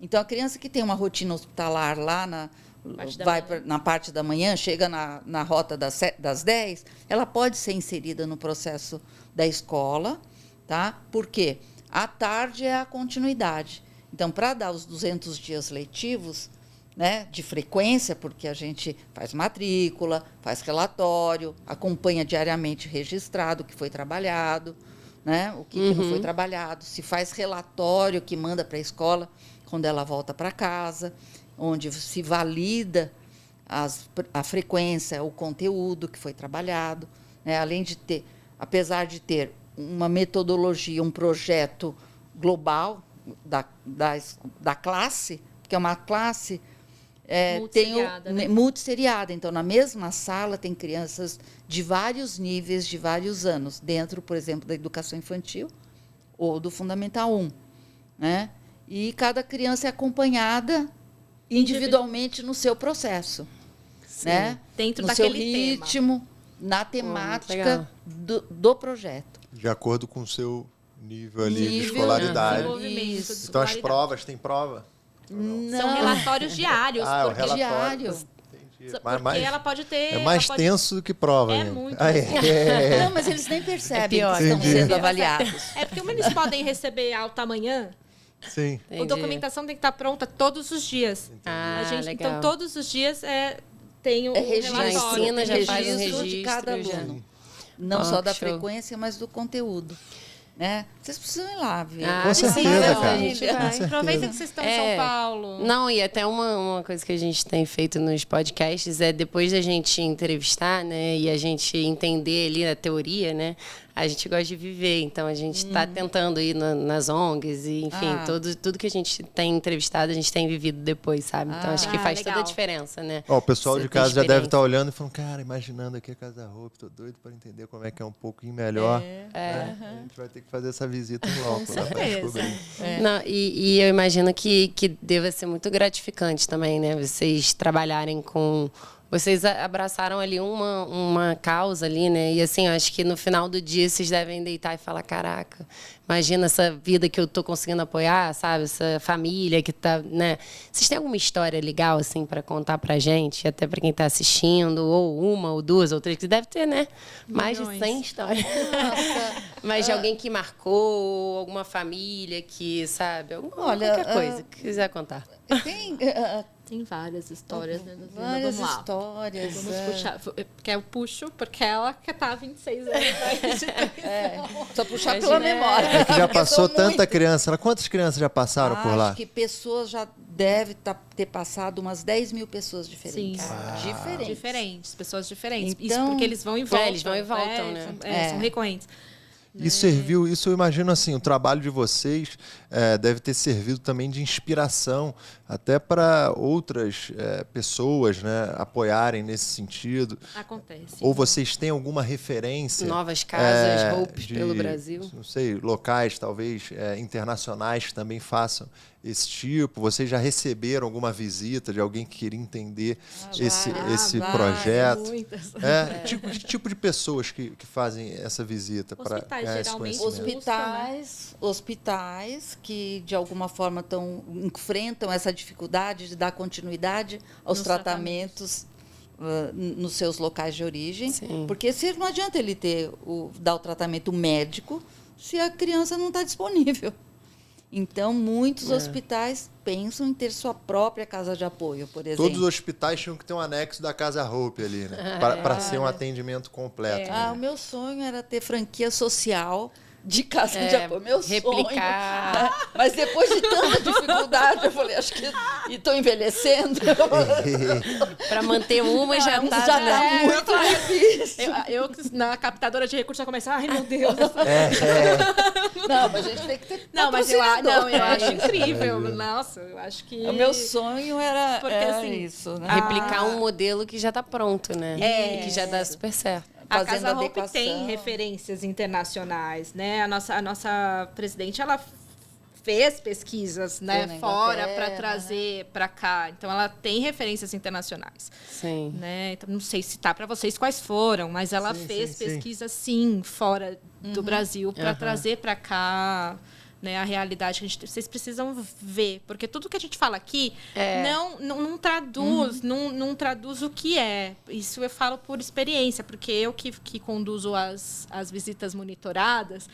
D: Então, a criança que tem uma rotina hospitalar lá na parte da manhã, chega na rota das 10, ela pode ser inserida no processo da escola, tá? Por quê? À tarde é a continuidade. Então, para dar os 200 dias letivos, né, de frequência, porque a gente faz matrícula, faz relatório, acompanha diariamente registrado o que foi trabalhado, né, o que não foi trabalhado, se faz relatório que manda para a escola quando ela volta para casa, onde se valida a frequência, o conteúdo que foi trabalhado, né, além de ter, apesar de ter uma metodologia, um projeto global da classe, que é uma classe multisseriada. Então, na mesma sala, tem crianças de vários níveis, de vários anos, dentro, por exemplo, da educação infantil ou do Fundamental 1. Né? E cada criança é acompanhada individualmente no seu processo. Né?
C: Dentro
D: no seu
C: daquele
D: ritmo, na temática do projeto.
B: De acordo com o seu nível ali de escolaridade. Então, as provas, tem prova?
C: Não. São relatórios diários.
B: Porque
D: diários.
C: Porque ela pode ter...
B: É mais tenso do que prova.
C: É muito.
D: Não, mas eles nem percebem que estão sendo avaliados.
C: É porque como eles podem receber alta amanhã,
B: sim.
C: A documentação tem que estar pronta todos os dias.
A: Legal.
C: Então, todos os dias tem o relatório.
A: Já faz o registro
D: de cada aluno. Não só da frequência, mas do conteúdo. Né? Vocês precisam ir lá ver.
B: Com certeza, cara.
C: Aproveita que vocês estão em São Paulo.
A: Não, e até uma coisa que a gente tem feito nos podcasts é depois da gente entrevistar, né, e a gente entender ali a teoria, né, a gente gosta de viver, então a gente está tentando ir nas ONGs e, enfim, tudo que a gente tem entrevistado, a gente tem vivido depois, sabe? Então acho que faz toda a diferença, né?
B: O pessoal de casa já deve estar olhando e falando, cara, imaginando aqui a Casa Hope, tô doido para entender como é que é um pouquinho melhor. A gente vai ter que fazer essa visita em loco lá para descobrir.
A: Não, e eu imagino que deva ser muito gratificante também, né? Vocês trabalharem com... Vocês abraçaram ali uma causa ali, né? E assim, eu acho que no final do dia vocês devem deitar e falar, caraca, imagina essa vida que eu tô conseguindo apoiar, sabe? Essa família que tá, né? Vocês têm alguma história legal, assim, para contar pra gente? Até para quem tá assistindo, ou uma, ou duas, ou três, que deve ter, né? Mais de 100 histórias. Mas de alguém que marcou, alguma família que, sabe? Qualquer coisa que quiser contar.
C: Tem várias histórias, né?
D: Várias histórias.
C: Vamos puxar. Porque eu puxo, porque ela que tá há 26 anos.
D: Só puxar pela memória.
B: É que já passou tanta criança. Quantas crianças já passaram por lá?
D: Acho que pessoas já devem ter passado umas 10 mil pessoas diferentes.
C: Sim. Diferentes, pessoas diferentes.
D: Então,
C: isso porque eles vão e voltam.
A: Eles vão e voltam, né?
C: São recorrentes.
B: Isso serviu, isso eu imagino assim, o trabalho de vocês deve ter servido também de inspiração até para outras pessoas, né, apoiarem nesse sentido.
C: Acontece.
B: Ou vocês têm alguma referência?
A: Novas casas, Hope pelo Brasil.
B: Não sei, locais talvez internacionais que também façam esse tipo. Vocês já receberam alguma visita de alguém que queria entender esse projeto?
C: Muitas.
B: Que tipo de pessoas que fazem essa visita para ganhar esse conhecimento?
D: Hospitais que de alguma forma enfrentam essa dificuldade de dar continuidade aos tratamentos nos seus locais de origem.
A: Sim.
D: Porque não adianta ele dar o tratamento médico se a criança não está disponível. Então, muitos hospitais pensam em ter sua própria casa de apoio, por exemplo.
B: Todos os hospitais tinham que ter um anexo da Casa Hope ali, né? Para ser um atendimento completo. Né?
D: O meu sonho era ter franquia social de casa de apoio. Meu
A: replicar.
D: Sonho. Mas depois de tanta dificuldade, eu falei, acho que estou envelhecendo.
A: Para manter uma já está
D: muito difícil.
C: Eu, na captadora de recursos, eu comecei, ai meu Deus.
D: Não, mas a gente tem que ter
C: eu acho incrível. Nossa, eu acho que...
D: O meu sonho era
C: assim,
D: isso. Né?
A: Replicar um modelo que já está pronto, né? Que já dá super certo.
C: A Casa Hope tem referências internacionais, né? A nossa presidente, ela fez pesquisas, né, fora para trazer para cá. Então, ela tem referências internacionais.
A: Sim.
C: Né? Então, não sei citar para vocês quais foram, mas ela fez pesquisas, sim, fora do Brasil para trazer para cá, né, a realidade que vocês precisam ver, porque tudo que a gente fala aqui não traduz, não traduz o que é. Isso eu falo por experiência, porque eu que conduzo as visitas monitoradas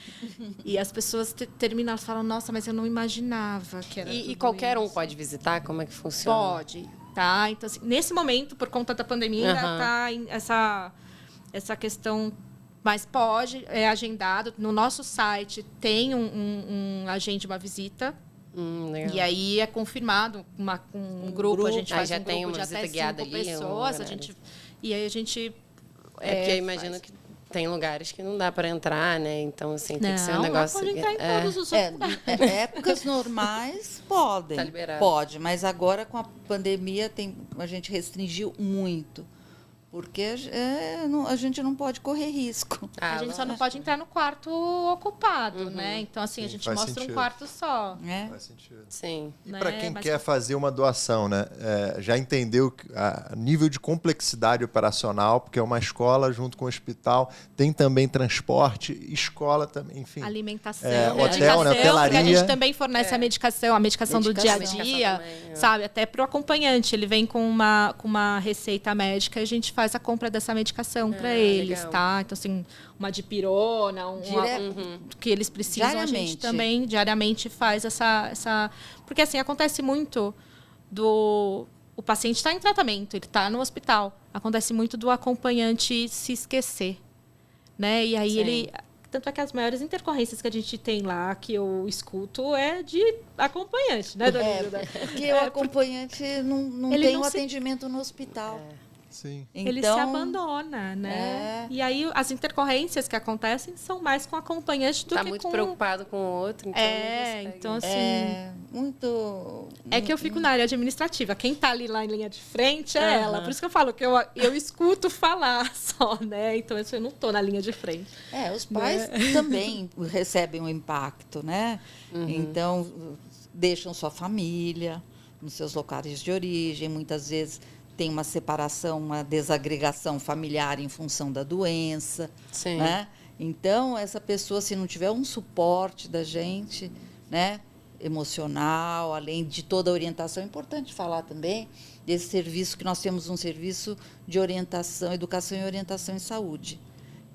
C: e as pessoas terminam e falam, nossa, mas eu não imaginava que era
A: E qualquer um pode visitar? Como é que funciona?
C: Pode, tá? Então, assim, nesse momento, por conta da pandemia, ainda está essa questão. Mas pode, é agendado. No nosso site tem um agende uma visita.
A: Legal.
C: E aí é confirmado um grupo. A gente faz
A: já
C: um
A: tem
C: grupo
A: uma
C: de até
A: visita guiada
C: 5
A: ali,
C: pessoas. E aí a gente...
A: porque eu imagino que tem lugares que não dá para entrar, né? Então, assim, tem que ser um negócio...
C: Pode entrar em todos os
D: épocas normais podem.
A: Tá liberado.
D: Pode, mas agora com a pandemia a gente restringiu muito. Porque a gente não pode correr risco.
C: A gente só não pode entrar no quarto ocupado, né? Então, assim, a gente mostra um quarto só.
B: Faz sentido.
A: Sim.
B: E para quem quer fazer uma doação, né? Já entendeu a nível de complexidade operacional, porque é uma escola junto com o hospital, tem também transporte, escola também, enfim.
C: Alimentação,
B: hotel, né? Hotelaria.
C: A gente também fornece a medicação do dia a dia, sabe? Até para o acompanhante. Ele vem com uma receita médica e a gente faz a compra dessa medicação para eles, legal. Tá? Então, assim, uma dipirona, que eles precisam, diariamente. A gente também diariamente faz essa... Porque, assim, acontece muito o paciente está em tratamento, ele está no hospital. Acontece muito do acompanhante se esquecer, né? E aí ele... Tanto é que as maiores intercorrências que a gente tem lá, que eu escuto, é de acompanhante, né, dona Hilda?
D: Porque o acompanhante não tem o atendimento no hospital.
B: Sim.
C: Então, ele se abandona, né? E aí as intercorrências que acontecem são mais com o acompanhante do que com...
A: Tá muito preocupado com o outro, então
C: então assim...
D: muito...
C: É que eu fico na área administrativa. Quem tá ali lá em linha de frente é ela. Por isso que eu falo que eu escuto falar só, né? Então eu não tô na linha de frente.
D: Os pais também recebem um impacto, né? Então, deixam sua família nos seus locais de origem, muitas vezes tem uma separação, uma desagregação familiar em função da doença, né? Então, essa pessoa, se não tiver um suporte da gente, né, emocional, além de toda a orientação, é importante falar também desse serviço, que nós temos um serviço de orientação, educação e orientação em saúde.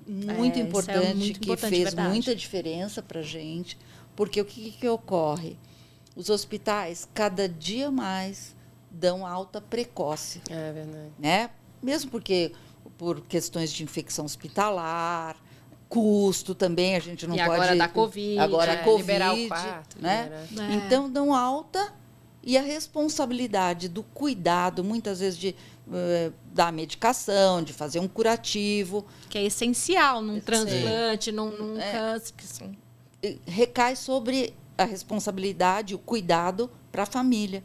D: Muito importante, muito que importante, fez muita diferença para a gente, porque o que ocorre? Os hospitais, cada dia mais, dão alta precoce.
A: É verdade.
D: Né? Mesmo porque, por questões de infecção hospitalar, custo também, a gente não pode...
C: agora da Covid.
D: Agora a Covid,
A: liberar o quarto.
D: Né? Então, dão alta e a responsabilidade do cuidado, muitas vezes, da medicação, de fazer um curativo.
C: Que é essencial num transplante, num câncer.
D: Recai sobre a responsabilidade, o cuidado para a família.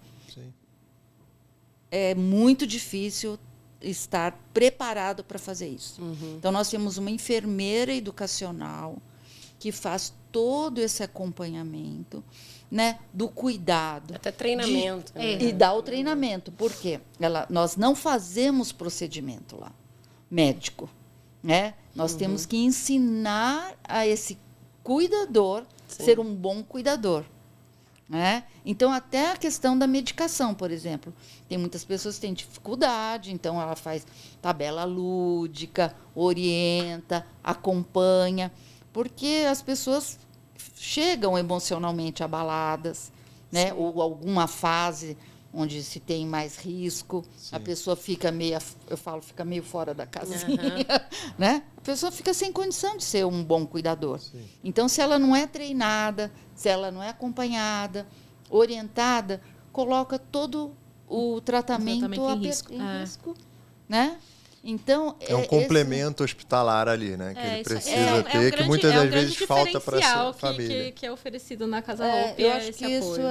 D: É muito difícil estar preparado para fazer isso. Então, nós temos uma enfermeira educacional que faz todo esse acompanhamento, né, do cuidado.
A: Até treinamento.
D: E dá o treinamento. Por quê? Nós não fazemos procedimento lá, médico. Né? Nós temos que ensinar a esse cuidador ser um bom cuidador. Né? Então, até a questão da medicação, por exemplo. Tem muitas pessoas que têm dificuldade, então ela faz tabela lúdica, orienta, acompanha, porque as pessoas chegam emocionalmente abaladas, né? Ou alguma fase onde se tem mais risco, a pessoa fica fica meio fora da casinha, né? A pessoa fica sem condição de ser um bom cuidador. Então, se ela não é treinada, se ela não é acompanhada, orientada, coloca todo o tratamento em risco, né? Então,
B: é um complemento hospitalar ali, né? Que ele precisa ter, que muitas das vezes falta para a família.
C: Que é oferecido na Casa Hope.
D: Eu acho que isso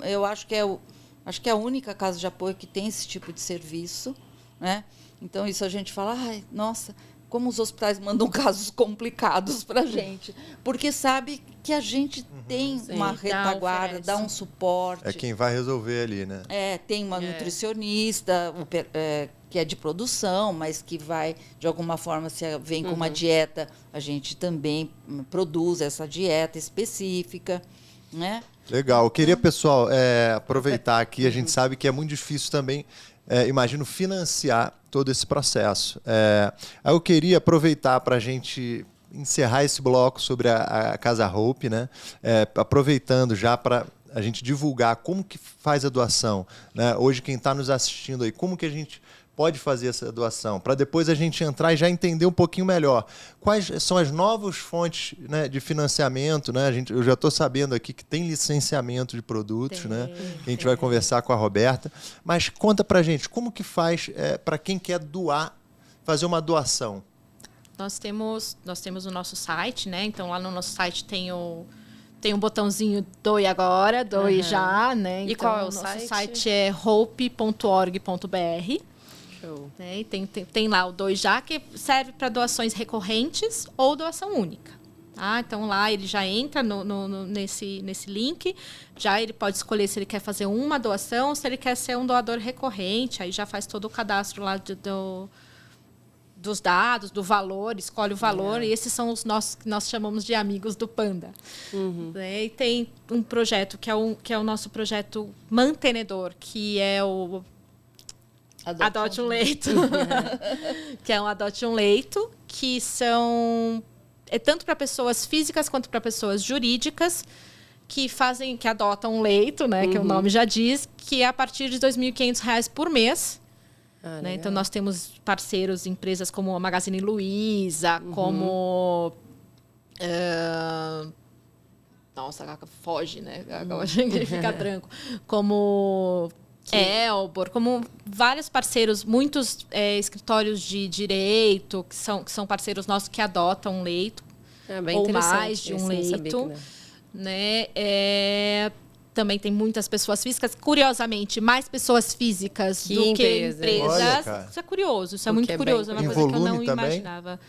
D: eu acho que é a única casa de apoio que tem esse tipo de serviço, né? Então, isso a gente fala, nossa, como os hospitais mandam casos complicados para a gente, porque sabe que a gente tem uma retaguarda, dá um suporte.
B: É quem vai resolver ali, né?
D: Tem uma nutricionista que é de produção, mas que vai, de alguma forma, se vem com uma dieta, a gente também produz essa dieta específica, né?
B: Legal. Eu queria, pessoal, aproveitar aqui, a gente sabe que é muito difícil também, imagino, financiar todo esse processo. Aí eu queria aproveitar para a gente encerrar esse bloco sobre a Casa Hope, né? Aproveitando já para a gente divulgar como que faz a doação, né? Hoje, quem está nos assistindo aí, como que a gente pode fazer essa doação, para depois a gente entrar e já entender um pouquinho melhor quais são as novas fontes, né, de financiamento, né? Eu já estou sabendo aqui que tem licenciamento de produtos, né? Que a gente vai conversar com a Roberta, mas conta para a gente como que faz para quem quer doar, fazer uma doação.
C: Nós temos o nosso site, né? Então lá no nosso site tem um botãozinho doe agora, doe já, né?
A: E
C: então,
A: qual é o
C: nosso
A: site?
C: Site é hope.org.br. Né? Tem lá o doe já, que serve para doações recorrentes ou doação única. Tá? Então lá ele já entra nesse link, já ele pode escolher se ele quer fazer uma doação ou se ele quer ser um doador recorrente, aí já faz todo o cadastro lá dos dados, do valor, escolhe o valor, e esses são os nossos que nós chamamos de amigos do Panda. E tem um projeto que é o nosso projeto mantenedor, que é o Adote um Leito, que é um Adote um Leito, que é tanto para pessoas físicas quanto para pessoas jurídicas que adotam um leito, né, que o nome já diz, que é a partir de R$ 2.500 por mês. Né? Então, nós temos parceiros, empresas como a Magazine Luiza, como... nossa, foge, né? Agora fica branco. Como Elbor, como vários parceiros, muitos escritórios de direito, que são parceiros nossos que adotam um leito, ou mais de um leito. Né? Também tem muitas pessoas físicas. Curiosamente, mais pessoas físicas do que empresas.
B: Olha,
C: isso é curioso, isso é muito curioso. É uma coisa que eu não imaginava.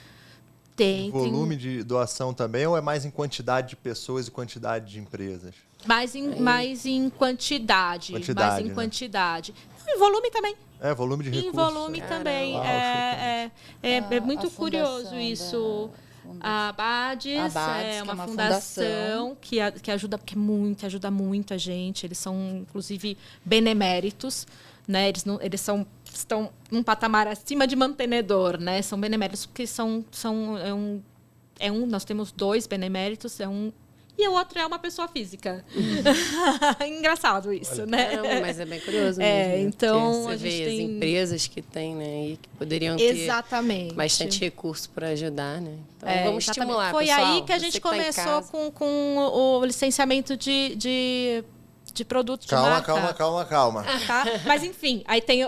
B: Tem volume de doação também, ou é mais em quantidade de pessoas e quantidade de empresas?
C: Mais em quantidade. Mais em quantidade. Em volume também.
B: Volume de recursos.
C: Em volume também. É muito curioso isso. A Abades é uma fundação que ajuda, ajuda muito a gente. Eles são, inclusive, beneméritos, né? Eles estão num patamar acima de mantenedor, né? São beneméritos porque nós temos 2 beneméritos, e o outro é uma pessoa física. Engraçado isso, né?
A: Caramba, mas é bem curioso mesmo.
C: Então,
A: você
C: a gente
A: vê
C: tem
A: as empresas que tem, né? E que poderiam
C: ter
A: bastante recurso para ajudar, né? Então, vamos estimular,
C: Foi
A: pessoal.
C: Aí que a gente começou com o licenciamento de produtos de marca.
B: Calma.
C: Tá? Mas, enfim, aí tem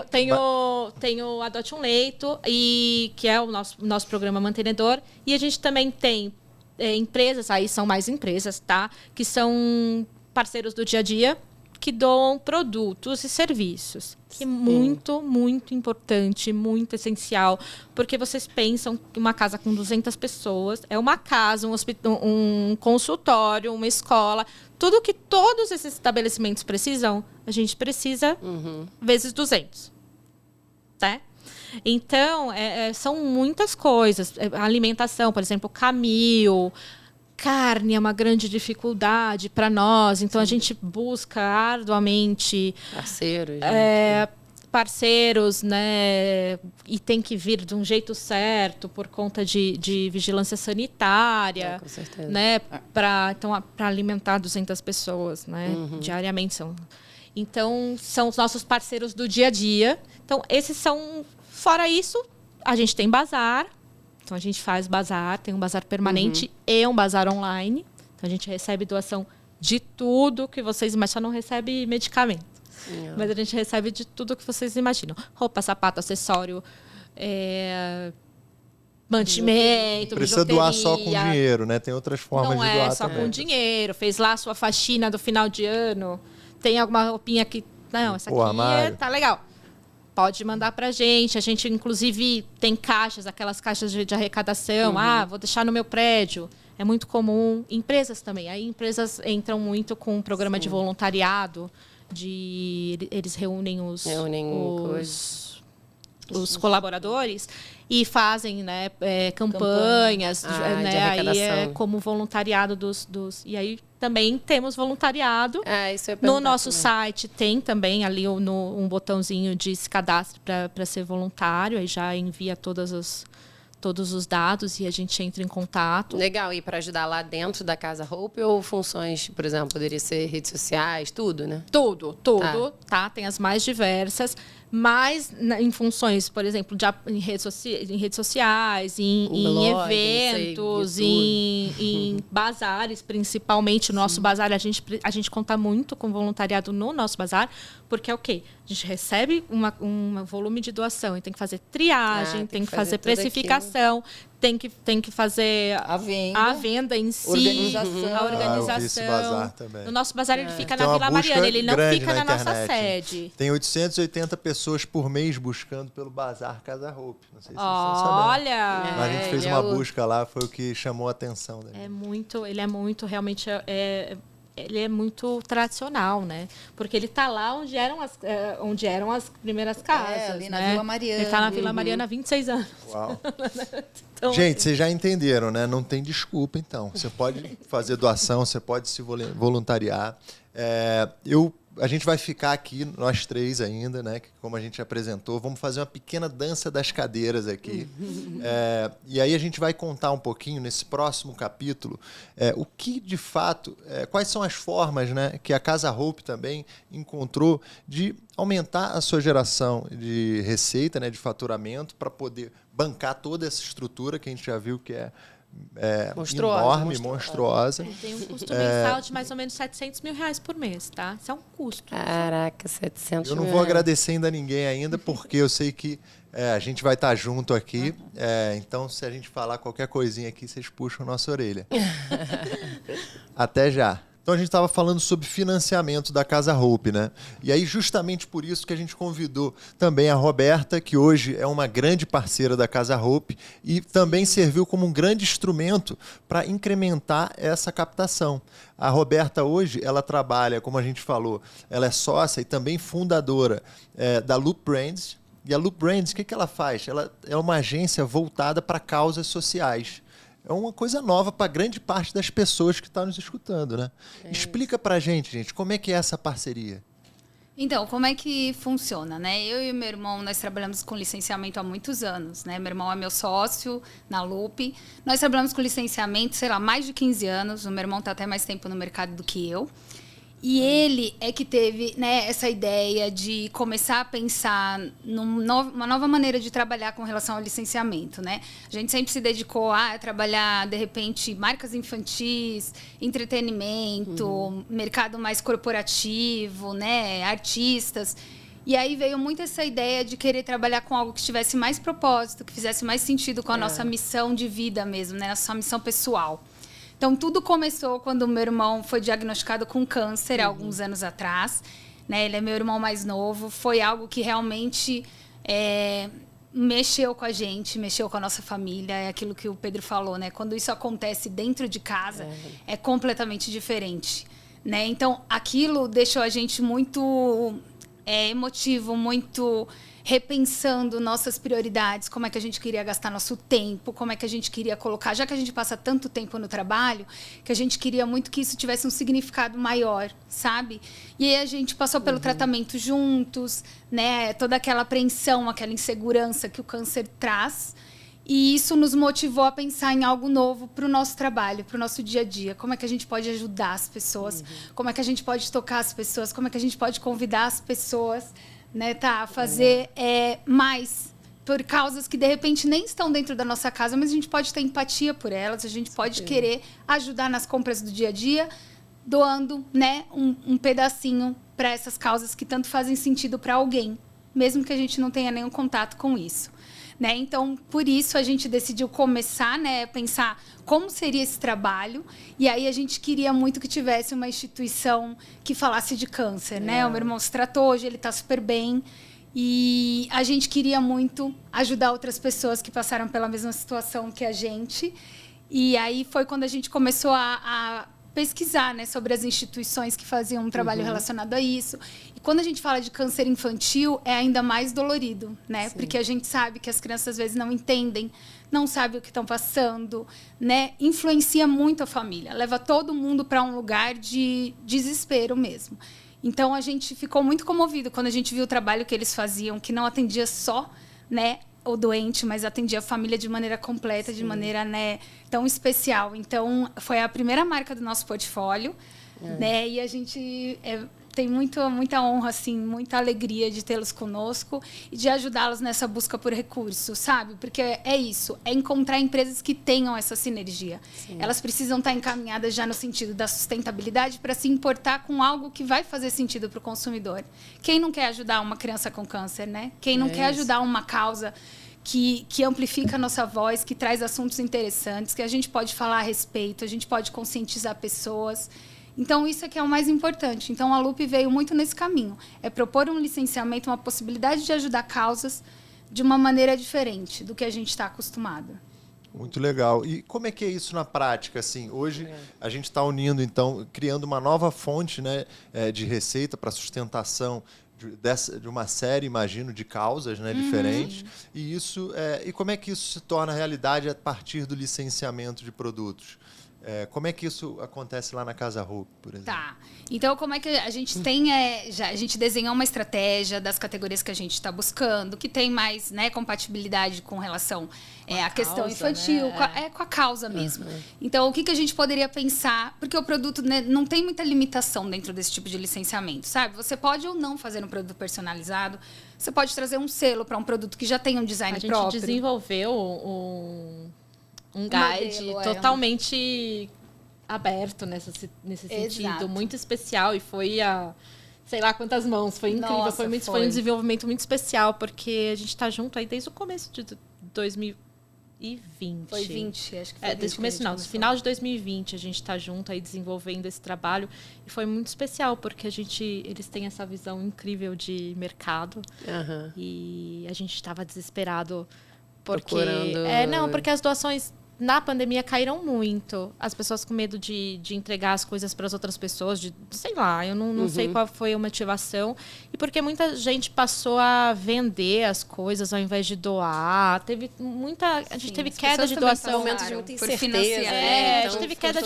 C: o Adote um Leito, que é o nosso programa mantenedor. E a gente também tem empresas, aí são mais empresas, tá? Que são parceiros do dia a dia, que doam produtos e serviços. Que é muito, muito importante, muito essencial. Porque vocês pensam que uma casa com 200 pessoas é uma casa, um consultório, uma escola. Tudo que todos esses estabelecimentos precisam, a gente precisa vezes 200. Tá? Então, são muitas coisas. A alimentação, por exemplo, Camil, carne é uma grande dificuldade para nós. Então, a gente busca arduamente parceiros, né? E tem que vir de um jeito certo por conta de vigilância sanitária,
A: com certeza.
C: Né? Para alimentar 200 pessoas, né? Diariamente. Então, são os nossos parceiros do dia a dia. Então, esses são... Fora isso, a gente tem bazar. Então, a gente faz bazar. Tem um bazar permanente e um bazar online. Então, a gente recebe doação de tudo que vocês imaginam. Só não recebe medicamento. Mas a gente recebe de tudo que vocês imaginam. Roupa, sapato, acessório, mantimento,
B: precisa doar só com dinheiro, né? Tem outras formas de doar também.
C: Não é só com dinheiro. Fez lá a sua faxina do final de ano. Tem alguma roupinha que... Não, essa aqui tá legal. Pode mandar pra gente. A gente, inclusive, tem caixas, aquelas caixas de arrecadação. Vou deixar no meu prédio. É muito comum. Empresas também. Aí empresas entram muito com um programa de voluntariado. Eles reúnem os colaboradores e fazem, né, campanhas, né, de arrecadação. Aí como voluntariado e aí também temos voluntariado.
A: Isso
C: no nosso site tem também ali um botãozinho de se cadastre para ser voluntário, aí já envia todos os dados e a gente entra em contato.
A: Legal, e para ajudar lá dentro da Casa Hope ou funções, por exemplo, poderia ser redes sociais, tudo, né?
C: Tudo, tá? Tem as mais diversas, mas em funções, por exemplo, em redes sociais, em eventos, em bazares, principalmente. No nosso bazar, a gente conta muito com voluntariado no nosso bazar, porque é o quê? A gente recebe um volume de doação e tem que fazer triagem, tem que fazer precificação, tem que fazer a venda em si, a organização.
B: Bazar também.
C: O nosso bazar ele fica na Vila Mariana, ele não fica na nossa sede.
B: Tem 880 pessoas por mês buscando pelo bazar Casa Hope. Não sei se vocês estão sabendo.
C: Olha!
B: A gente fez uma busca lá, foi o que chamou a atenção.
C: Ele é muito, realmente, ele é muito tradicional, né? Porque ele está lá onde eram as primeiras casas.
D: Ali na Vila Mariana.
C: Ele está na Vila Mariana há 26 anos.
B: Uau.
C: Então,
B: gente, vocês já entenderam, né? Não tem desculpa, então. Você pode fazer doação, você pode se voluntariar. A gente vai ficar aqui, nós três ainda, né? Como a gente apresentou, vamos fazer uma pequena dança das cadeiras aqui. E aí a gente vai contar um pouquinho, nesse próximo capítulo, o que, de fato, quais são as formas, né, que a Casa Hope também encontrou de aumentar a sua geração de receita, né, de faturamento, para poder bancar toda essa estrutura que a gente já viu que é enorme, monstruosa.
C: Tem um custo mensal de mais ou menos R$700 mil por mês, tá? Isso é um custo.
A: Caraca, 700
B: Eu
A: mil.
B: não vou agradecer ainda a ninguém ainda, porque eu sei que a gente vai estar junto aqui. Então, se a gente falar qualquer coisinha aqui, vocês puxam nossa orelha. Até já. Então, a gente estava falando sobre financiamento da Casa Hope, né? E aí, justamente por isso que a gente convidou também a Roberta, que hoje é uma grande parceira da Casa Hope e também serviu como um grande instrumento para incrementar essa captação. A Roberta hoje, ela trabalha, como a gente falou, ela é sócia e também fundadora da Loop Brands. E a Loop Brands, o que ela faz? Ela é uma agência voltada para causas sociais. É uma coisa nova para grande parte das pessoas que estão nos escutando, né? Explica para a gente, como é que é essa parceria?
E: Então, como é que funciona, né? Eu e meu irmão, nós trabalhamos com licenciamento há muitos anos, né? Meu irmão é meu sócio na Loop. Nós trabalhamos com licenciamento, sei lá, mais de 15 anos. O meu irmão está até mais tempo no mercado do que eu. E ele é que teve, né, essa ideia de começar a pensar numa nova maneira de trabalhar com relação ao licenciamento, né? A gente sempre se dedicou a trabalhar, de repente, marcas infantis, entretenimento, mercado mais corporativo, né, artistas. E aí veio muito essa ideia de querer trabalhar com algo que tivesse mais propósito, que fizesse mais sentido com a nossa missão de vida mesmo, né, nossa missão pessoal. Então, tudo começou quando o meu irmão foi diagnosticado com câncer há alguns anos atrás. Né? Ele é meu irmão mais novo. Foi algo que realmente mexeu com a gente, mexeu com a nossa família. É aquilo que o Pedro falou, né? Quando isso acontece dentro de casa, é completamente diferente. Né? Então, aquilo deixou a gente muito emotivo, muito repensando nossas prioridades, como é que a gente queria gastar nosso tempo, como é que a gente queria colocar, já que a gente passa tanto tempo no trabalho, que a gente queria muito que isso tivesse um significado maior, sabe? E aí a gente passou pelo tratamento juntos, né? Toda aquela apreensão, aquela insegurança que o câncer traz. E isso nos motivou a pensar em algo novo para o nosso trabalho, para o nosso dia a dia. Como é que a gente pode ajudar as pessoas, como é que a gente pode tocar as pessoas, como é que a gente pode convidar as pessoas, né, a fazer mais por causas que, de repente, nem estão dentro da nossa casa, mas a gente pode ter empatia por elas, a gente pode querer ajudar nas compras do dia a dia, doando, né, um pedacinho para essas causas que tanto fazem sentido para alguém, mesmo que a gente não tenha nenhum contato com isso. Né? Então, por isso, a gente decidiu começar, né, a pensar como seria esse trabalho. E aí a gente queria muito que tivesse uma instituição que falasse de câncer. Né? O meu irmão se tratou, hoje ele está super bem. E a gente queria muito ajudar outras pessoas que passaram pela mesma situação que a gente. E aí foi quando a gente começou a pesquisar, né, sobre as instituições que faziam um trabalho relacionado a isso. E quando a gente fala de câncer infantil, é ainda mais dolorido, né? Sim. Porque a gente sabe que as crianças às vezes não entendem, não sabem o que estão passando, né? Influencia muito a família, leva todo mundo para um lugar de desespero mesmo. Então a gente ficou muito comovido quando a gente viu o trabalho que eles faziam, que não atendia só, né, o doente, mas atendia a família de maneira completa, de maneira, né, tão especial. Então, foi a primeira marca do nosso portfólio, né? E a gente tem muita honra, assim, muita alegria de tê-los conosco e de ajudá-los nessa busca por recursos, sabe? Porque é isso, é encontrar empresas que tenham essa sinergia. Sim. Elas precisam estar encaminhadas já no sentido da sustentabilidade para se importar com algo que vai fazer sentido para o consumidor. Quem não quer ajudar uma criança com câncer, né? Quem não quer ajudar uma causa que amplifica a nossa voz, que traz assuntos interessantes, que a gente pode falar a respeito, a gente pode conscientizar pessoas. Então, isso é que é o mais importante. Então, a Loop veio muito nesse caminho. É propor um licenciamento, uma possibilidade de ajudar causas de uma maneira diferente do que a gente está acostumado.
B: Muito legal. E como é que é isso na prática? Assim, hoje a gente está unindo, então, criando uma nova fonte, né, de receita para sustentação de uma série, imagino, de causas, né, diferentes. E e como é que isso se torna realidade a partir do licenciamento de produtos? Como é que isso acontece lá na Casa Hope, por exemplo?
E: Tá. Então, como é que a gente tem... a gente desenhou uma estratégia das categorias que a gente está buscando, que tem mais, né, compatibilidade com relação à questão infantil, né? Com a causa mesmo. Então, o que a gente poderia pensar... Porque o produto, né, não tem muita limitação dentro desse tipo de licenciamento, sabe? Você pode ou não fazer um produto personalizado, você pode trazer um selo para um produto que já tem um design próprio.
C: A gente desenvolveu guide
E: modelo,
C: totalmente aberto nesse sentido, muito especial. E foi sei lá quantas mãos, foi incrível.
E: Nossa,
C: foi um desenvolvimento muito especial, porque a gente está junto aí desde o começo de 2020.
E: Foi 20, acho que foi.
C: Desde o começo, não. No final de 2020, a gente está junto aí desenvolvendo esse trabalho. E foi muito especial, porque eles têm essa visão incrível de mercado. E a gente estava desesperado. Porque, porque as doações na pandemia caíram muito. As pessoas com medo de entregar as coisas para as outras pessoas, sei lá, eu não sei qual foi a motivação. E porque muita gente passou a vender as coisas ao invés de doar. A gente teve queda de doação.
A: Momentos de muita incerteza.
C: A gente teve queda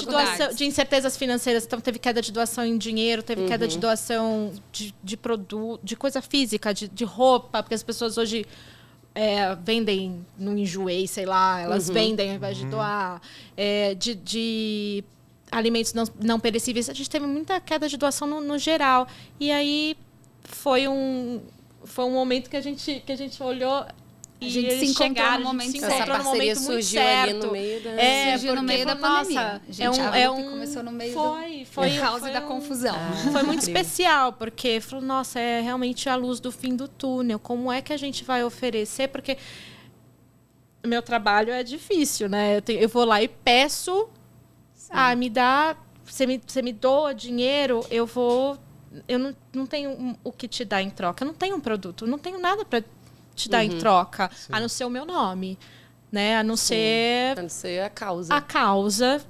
C: de incertezas financeiras. Então, teve queda de doação em dinheiro, teve queda de doação de produto, de coisa física, de roupa, porque as pessoas hoje vendem no Enjoei, sei lá, elas vendem ao invés de doar, de alimentos não perecíveis. A gente teve muita queda de doação no geral. E aí foi um momento que a gente olhou e
E: a gente se encontrou no momento certo.
A: Essa parceria surgiu ali no meio da...
E: surgiu no meio da pandemia. Que começou no meio
C: foi
E: causa da confusão.
C: Foi muito especial, porque falou, nossa, é realmente a luz do fim do túnel. Como é que a gente vai oferecer? Porque o meu trabalho é difícil, né? Eu vou lá e peço, me dá... Você me doa dinheiro, eu não tenho o que te dar em troca. Eu não tenho um produto, eu não tenho nada para te dar em troca, a não ser o meu nome, né? A não ser
A: a causa.
C: A causa,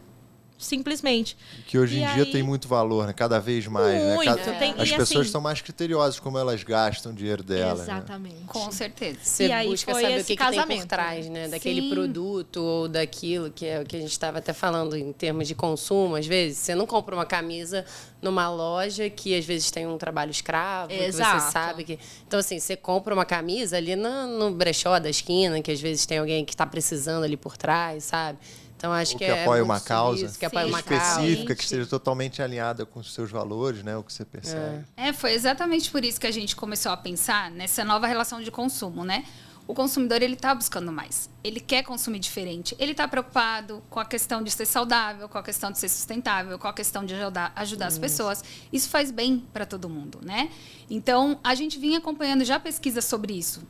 C: simplesmente.
B: Que hoje em dia tem muito valor, né? Cada vez mais.
C: Muito.
B: Né? As pessoas estão mais criteriosas como elas gastam o dinheiro delas.
C: Exatamente.
B: Né?
E: Com certeza.
A: Você busca saber o que tem por trás, né? Daquele produto ou daquilo que é o que a gente estava até falando em termos de consumo. Às vezes, você não compra uma camisa numa loja que às vezes tem um trabalho escravo, que você sabe que... Então, assim, você compra uma camisa ali no brechó da esquina, que às vezes tem alguém que está precisando ali por trás, sabe? Então, acho que
B: apoia uma causa
A: específica,
B: que esteja totalmente alinhada com os seus valores, né? O que você percebe.
E: Foi exatamente por isso que a gente começou a pensar nessa nova relação de consumo, né? O consumidor, ele está buscando mais. Ele quer consumir diferente. Ele está preocupado com a questão de ser saudável, com a questão de ser sustentável, com a questão de ajudar as pessoas. Isso faz bem para todo mundo, né? Então, a gente vinha acompanhando já pesquisas sobre isso.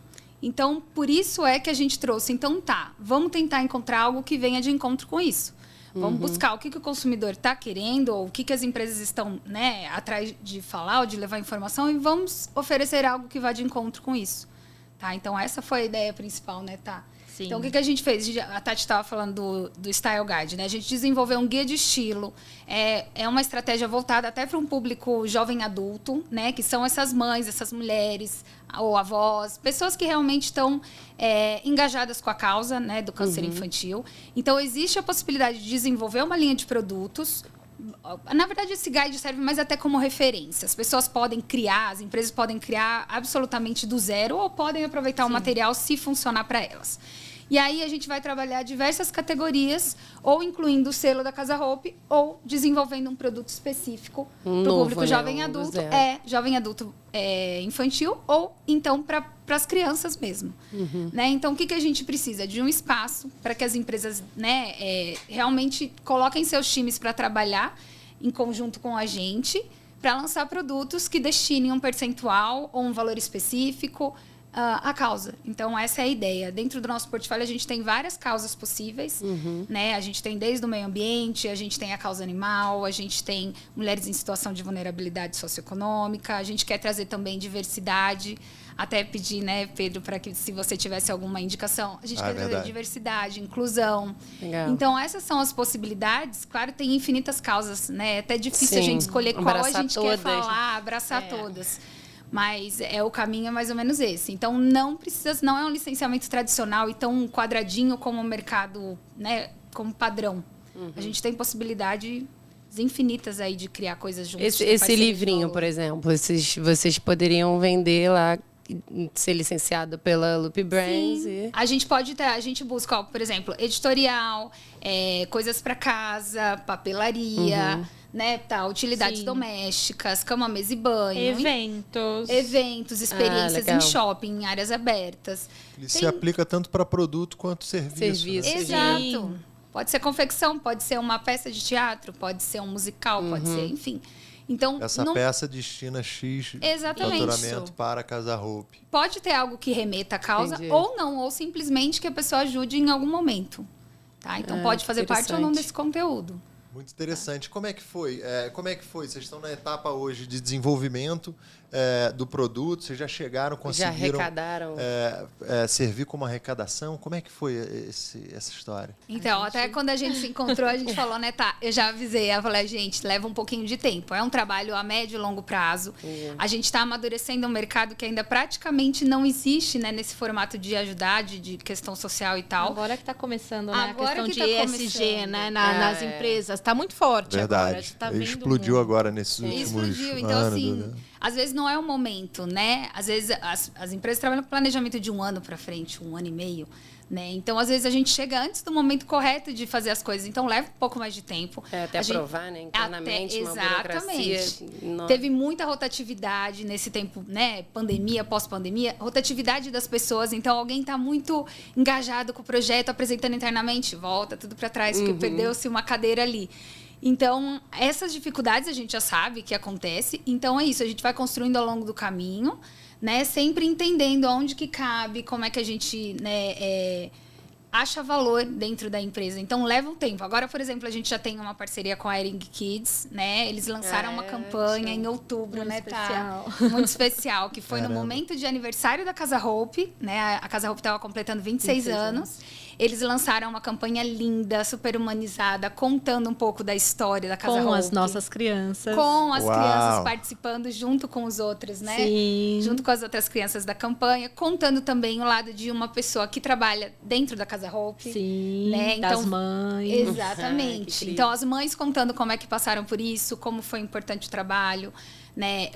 E: Então, por isso é que a gente trouxe. Então, vamos tentar encontrar algo que venha de encontro com isso. Vamos buscar o que o consumidor está querendo, ou o que as empresas estão, né, atrás de falar ou de levar informação, e vamos oferecer algo que vá de encontro com isso. Tá? Então, essa foi a ideia principal, né, Tá?
C: Sim.
E: Então, o que a gente fez? A Tati estava falando do Style Guide, né? A gente desenvolveu um guia de estilo. É uma estratégia voltada até para um público jovem adulto, né? Que são essas mães, essas mulheres, ou avós, pessoas que realmente estão engajadas com a causa, né, do câncer infantil. Então, existe a possibilidade de desenvolver uma linha de produtos. Na verdade, esse guide serve mais até como referência. As pessoas podem criar, as empresas podem criar absolutamente do zero ou podem aproveitar o material se funcionar para elas. E aí a gente vai trabalhar diversas categorias, ou incluindo o selo da Casa Hope, ou desenvolvendo um produto específico para o público jovem adulto. Jovem adulto infantil, ou então para as crianças mesmo. Né? Então, o que a gente precisa? De um espaço para que as empresas, né, realmente coloquem seus times para trabalhar em conjunto com a gente, para lançar produtos que destinem um percentual ou um valor específico a causa. Então, essa é a ideia. Dentro do nosso portfólio, a gente tem várias causas possíveis. Né? A gente tem desde o meio ambiente, a gente tem a causa animal, a gente tem mulheres em situação de vulnerabilidade socioeconômica, a gente quer trazer também diversidade. Até pedir, né, Pedro, para que se você tivesse alguma indicação, a gente quer trazer diversidade, inclusão.
A: Legal.
E: Então, essas são as possibilidades. Claro, tem infinitas causas, né? É até difícil a gente escolher qual a gente quer falar, abraçar todas. Mas o caminho é mais ou menos esse. Então, não é um licenciamento tradicional e tão quadradinho como o mercado, né, como padrão. A gente tem possibilidades infinitas aí de criar coisas juntos.
A: Esse livrinho, por exemplo, vocês poderiam vender lá, ser licenciado pela Loop Brands.
E: Sim. A gente busca, por exemplo, editorial, coisas para casa, papelaria, né, utilidades domésticas, cama, mesa e banho. Eventos, experiências em shopping, em áreas abertas.
B: Ele se aplica tanto para produto quanto serviço.
E: Exato. Pode ser confecção, pode ser uma peça de teatro, pode ser um musical, pode ser, enfim. Então,
B: essa peça destina X faturamento para a Casa Hope.
E: Pode ter algo que remeta à causa ou não, ou simplesmente que a pessoa ajude em algum momento. Tá? Então, pode fazer parte ou não desse conteúdo.
B: Muito interessante. Como é que foi? Vocês estão na etapa hoje de desenvolvimento do produto? Vocês já chegaram, conseguiram...
A: Já arrecadaram.
B: Servir como arrecadação? Como é que foi essa história?
E: Então, até quando a gente se encontrou, a gente falou, né, tá, eu já avisei, eu falei, gente, leva um pouquinho de tempo. É um trabalho a médio e longo prazo. A gente está amadurecendo um mercado que ainda praticamente não existe, né, nesse formato de ajudar, de questão social e tal.
C: Agora que está começando, né, a questão de ESG, né, nas empresas. Está muito forte.
B: Verdade.
C: Agora. Tá
B: explodiu agora nesses últimos anos.
E: Então, assim,
B: né?
E: às vezes não é o momento, né? Às vezes as empresas trabalham com planejamento de 1 ano para frente, 1 ano e meio. Né? Então, às vezes, a gente chega antes do momento correto de fazer as coisas. Então, leva um pouco mais de tempo.
A: Até aprovar, né? Internamente, uma burocracia.
E: Teve muita rotatividade nesse tempo, né? Pandemia, pós-pandemia. Rotatividade das pessoas. Então, alguém está muito engajado com o projeto, apresentando internamente, volta tudo para trás, porque perdeu-se uma cadeira ali. Então, essas dificuldades a gente já sabe que acontece. Então, é isso. A gente vai construindo ao longo do caminho, né? Sempre entendendo onde que cabe, como é que a gente, né, acha valor dentro da empresa. Então, leva um tempo. Agora, por exemplo, a gente já tem uma parceria com a Ering Kids, né? Eles lançaram uma campanha em outubro, muito, né?
C: Especial.
E: Tá muito especial, que foi no momento de aniversário da Casa Hope, né? A Casa Hope estava completando 26 anos. Eles lançaram uma campanha linda, super humanizada, contando um pouco da história da Casa Hope.
C: Com as nossas crianças.
E: Com as crianças participando junto com os outros, né?
C: Sim.
E: Junto com as outras crianças da campanha. Contando também o lado de uma pessoa que trabalha dentro da Casa Hope.
C: Sim,
E: né? Então,
C: das mães.
E: Exatamente. Então, as mães contando como é que passaram por isso, como foi importante o trabalho, né,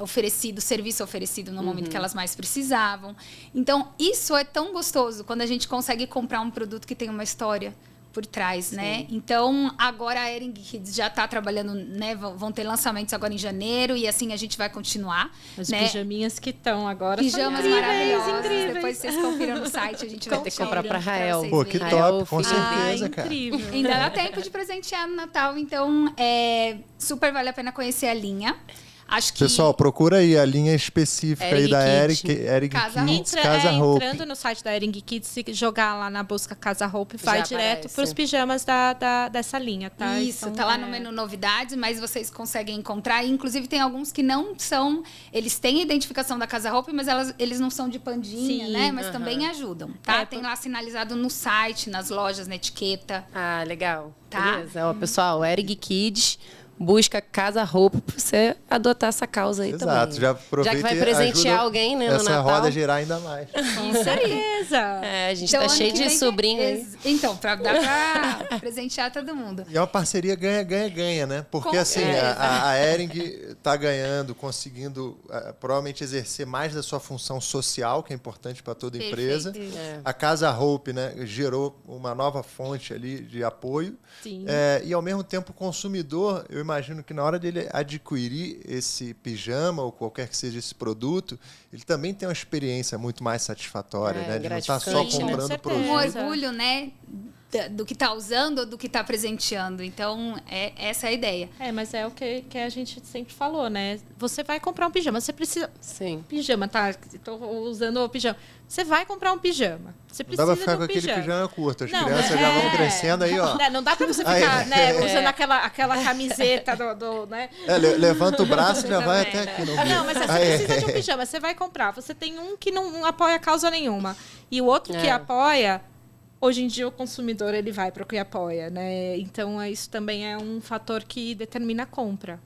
E: serviço oferecido no momento que elas mais precisavam. Então, isso é tão gostoso quando a gente consegue comprar um produto que tem uma história por trás, né? Então, agora a Ering Kids já está trabalhando, né? Vão ter lançamentos agora em janeiro e assim a gente vai continuar.
C: As
E: né?
C: pijaminhas que estão agora
E: pijamas
C: são
E: maravilhosos.
C: incríveis.
E: Depois vocês confiram no site, a gente vai
A: ter que comprar para Rael.
B: Pô, que top, com certeza, cara.
C: Incrível.
E: Ainda dá tempo de presentear no Natal, então super vale a pena conhecer a linha. Acho que...
B: Pessoal, procura aí a linha específica aí da Ering
E: Casa
B: Kids, Casa Hope.
C: Entrando no site da Ering Kids, se jogar lá na busca Casa Hope, vai
A: Já
C: direto
A: aparece.
C: para os pijamas dessa linha, tá?
E: Isso,
C: então,
E: tá lá no menu novidades, mas vocês conseguem encontrar. E, inclusive, tem alguns que não são... Eles têm a identificação da Casa Hope, mas eles não são de pandinha,
C: Sim,
E: né? Mas também ajudam, tá?
C: É,
E: Tem lá sinalizado no site, nas lojas, na etiqueta.
A: Ah, legal.
E: Tá.
A: Beleza. Ó, pessoal, Ering Kids... Busca Casa Hope para você adotar essa causa aí também.
B: Exato, já aproveita
A: que vai presentear alguém, né, no Natal.
B: Essa roda girar ainda mais.
E: Isso aí.
A: A gente
E: Então,
A: tá cheio de sobrinho aí.
E: Então, dá pra presentear todo mundo.
B: E é uma parceria ganha-ganha-ganha, né? Porque assim, a Ering tá ganhando, conseguindo provavelmente exercer mais da sua função social, que é importante para toda empresa. A Casa Hope, né, gerou uma nova fonte ali de apoio.
C: Sim.
B: E ao mesmo tempo o consumidor, eu imagino que na hora dele adquirir esse pijama ou qualquer que seja esse produto, ele também tem uma experiência muito mais satisfatória, né? Ele não está só
A: gratificante, né?
B: comprando produto.
E: Um orgulho, né? Do que está usando ou do que está presenteando. Então, essa é a ideia.
C: Mas é o que a gente sempre falou, né? Você vai comprar um pijama, você precisa...
A: Sim.
C: Pijama, tá? Estou usando o pijama. Você vai comprar um pijama. Você precisa
B: Não dá pra ficar
C: de um
B: com aquele
C: pijama.
B: pijama curto. As crianças já vão crescendo aí, ó.
C: Não dá pra você ficar usando aquela camiseta né?
B: Levanta o braço e já vai até aqui no meio.
C: Não, mas você precisa de um pijama. Você vai comprar. Você tem um que não apoia causa nenhuma. E o outro que apoia... Hoje em dia, o consumidor ele vai para o que apoia, né? Então, isso também é um fator que determina a compra.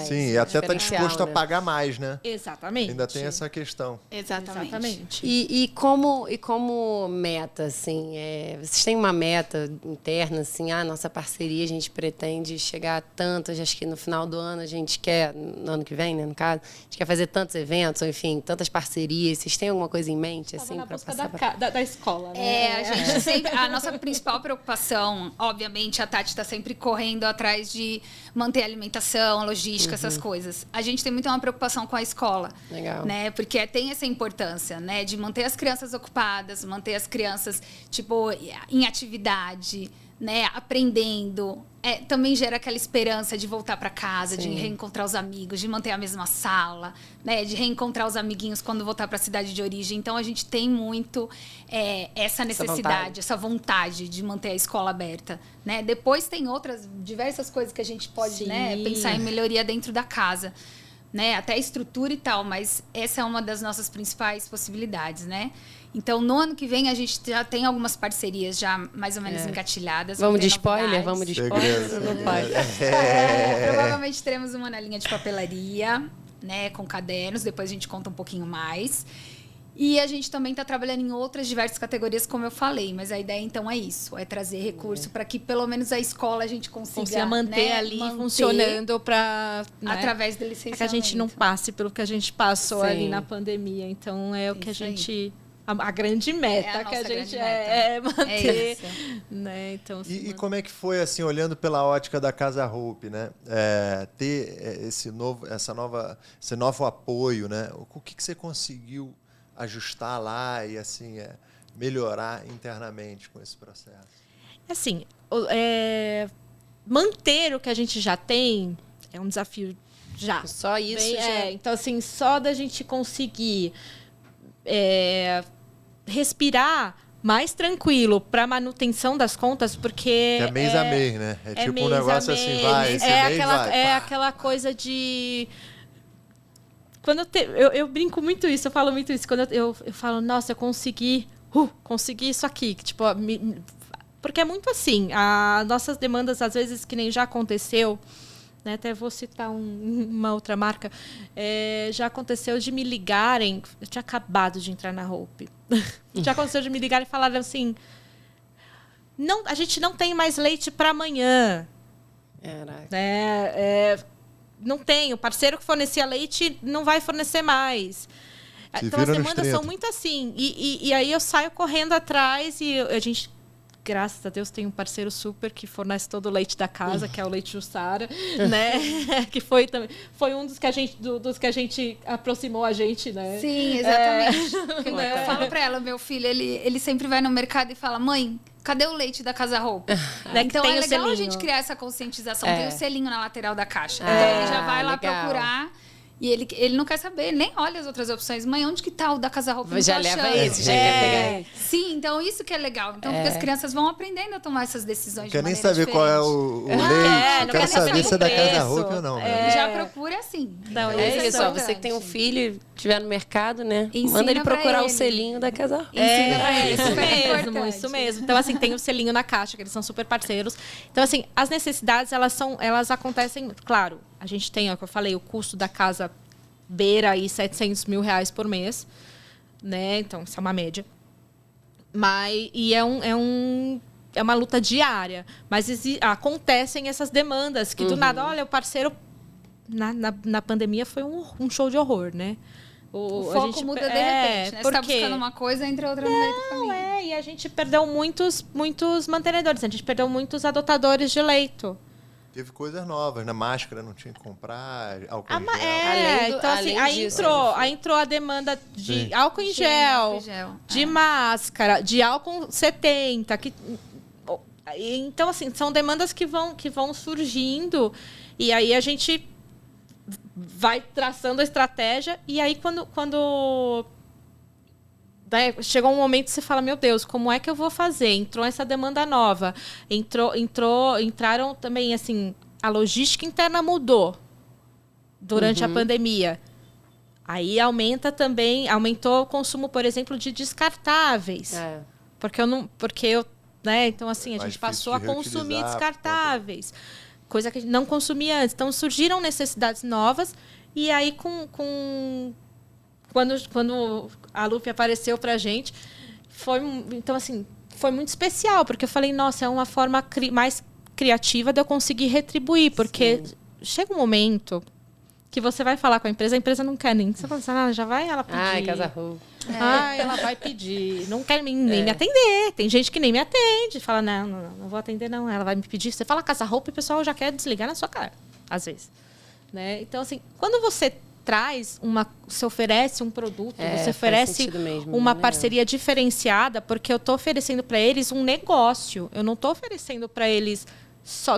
B: Sim, e até está disposto a pagar mais, né?
C: Exatamente.
B: Ainda tem essa questão.
E: Exatamente.
A: E como meta, assim, vocês têm uma meta interna, assim, nossa parceria, a gente pretende chegar a tantas, acho que no final do ano a gente quer, no ano que vem, né, no caso, a gente quer fazer tantos eventos, ou enfim, tantas parcerias. Vocês têm alguma coisa em mente, assim,
C: para
A: passar
C: da escola, né?
E: A gente sempre... A nossa principal preocupação, obviamente, a Tati está sempre correndo atrás de manter a alimentação, a logística, essas coisas. A gente tem muito uma preocupação com a escola.
A: Legal.
E: Né? Porque tem essa importância, né? De manter as crianças ocupadas, manter as crianças, tipo, em atividade, né, aprendendo. Também gera aquela esperança de voltar para casa, de reencontrar os amigos, de manter a mesma sala, né, de reencontrar os amiguinhos quando voltar para a cidade de origem. Então, a gente tem muito essa necessidade, essa vontade de manter a escola aberta. Né? Depois tem outras, diversas coisas que a gente pode, né, pensar em melhoria dentro da casa. Né? Até a estrutura e tal, mas essa é uma das nossas principais possibilidades, né? Então, no ano que vem, a gente já tem algumas parcerias já mais ou menos engatilhadas.
A: Vamos de spoiler? Vamos de spoiler? Não pode.
E: Provavelmente teremos uma na linha de papelaria, né, com cadernos, depois a gente conta um pouquinho mais. E a gente também está trabalhando em outras diversas categorias, como eu falei, mas a ideia, então, é isso, é trazer recurso para que, pelo menos, a escola a gente consiga
C: manter, né, ali funcionando para...
E: Né, através do licenciamento.
C: Que a gente não passe pelo que a gente passou ali na pandemia. Então, é o que a gente... A grande meta que a gente é manter. Né? Então, assim,
B: e como é que foi, assim, olhando pela ótica da Casa Hope, né? Ter esse novo apoio, né? O que você conseguiu ajustar lá e assim melhorar internamente com esse processo?
C: Assim, manter o que a gente já tem é um desafio já.
A: Só isso já.
C: Então, assim, só da gente conseguir respirar mais tranquilo para manutenção das contas, porque
B: é mês a mês, né? É tipo um negócio assim, vai, esse mês vai.
C: Aquela coisa de... Quando eu brinco muito isso, eu falo muito isso. Quando eu falo, nossa, eu consegui isso aqui. Que, tipo, porque é muito assim. As nossas demandas, às vezes, que nem já aconteceu, né, até vou citar uma outra marca, já aconteceu de me ligarem, eu tinha acabado de entrar na Hope, já aconteceu de me ligarem e falaram assim, a gente não tem mais leite para amanhã. Não tem, o parceiro que fornecia leite não vai fornecer mais. Então as demandas são muito assim. E aí eu saio correndo atrás e a gente, graças a Deus, tem um parceiro super que fornece todo o leite da casa, que é o Leite Jussara, né? Que foi um dos que a gente aproximou a gente, né?
E: Sim, exatamente. Eu falo pra ela, meu filho, ele sempre vai no mercado e fala, mãe, cadê o leite da Casa Hope? Então é legal a gente criar essa conscientização. Tem o selinho na lateral da caixa. Então ele já vai lá procurar. E ele não quer saber, nem olha as outras opções. Mãe, onde que tá o da Casa Hope?
A: Já leva esse, já quer pegar.
E: Sim, então isso que é legal. Então, porque as crianças vão aprendendo a tomar essas decisões de maneira
B: diferente. Quer nem saber qual é o leite. Eu quero saber se é da Casa Hope ou não.
E: Já procura assim.
A: Não, é isso, você que tem um filho e estiver no mercado, né? Manda ele procurar o selinho da Casa Hope.
E: Ensina pra ele.
C: Isso mesmo. Então, assim, tem o selinho na caixa, que eles são super parceiros. Então, assim, as necessidades, elas acontecem... Claro, a gente tem, o que eu falei, o custo da casa beira aí R$700 mil por mês, né? Então, isso é uma média. É uma luta diária. Mas acontecem essas demandas que, do nada, olha, o parceiro... Na pandemia foi um show de horror, né?
E: O foco muda de repente, né? Você tá buscando uma coisa, entra outra no meio do caminho.
C: E a gente perdeu muitos mantenedores. A gente perdeu muitos adotadores de leito.
B: Teve coisas novas, né? Máscara não tinha que comprar, álcool em gel.
C: Então assim, aí entrou a demanda de álcool em gel, de máscara, de álcool 70. Então, assim, são demandas que vão surgindo e aí a gente vai traçando a estratégia e aí quando chegou um momento que você fala, meu Deus, como é que eu vou fazer? Entrou essa demanda nova. Entraram também, assim, a logística interna mudou durante a pandemia. Aí aumentou o consumo, por exemplo, de descartáveis. Então, assim, a gente passou a consumir descartáveis. Coisa que a gente não consumia antes. Então, surgiram necessidades novas e aí Quando a Lupe apareceu pra gente, foi muito especial, porque eu falei, nossa, é uma forma mais criativa de eu conseguir retribuir, porque chega um momento que você vai falar com a empresa não quer nem. Você fala assim, já vai ela pedir.
A: Ai, Casa Hope.
C: Ela vai pedir. Não quer nem me atender. Tem gente que nem me atende. Fala, não vou atender, não. Ela vai me pedir. Você fala Casa Hope, o pessoal já quer desligar na sua cara, às vezes. Né? Então, assim, quando você você oferece um produto, você oferece mesmo, uma parceria diferenciada, porque eu estou oferecendo para eles um negócio. Eu não estou oferecendo para eles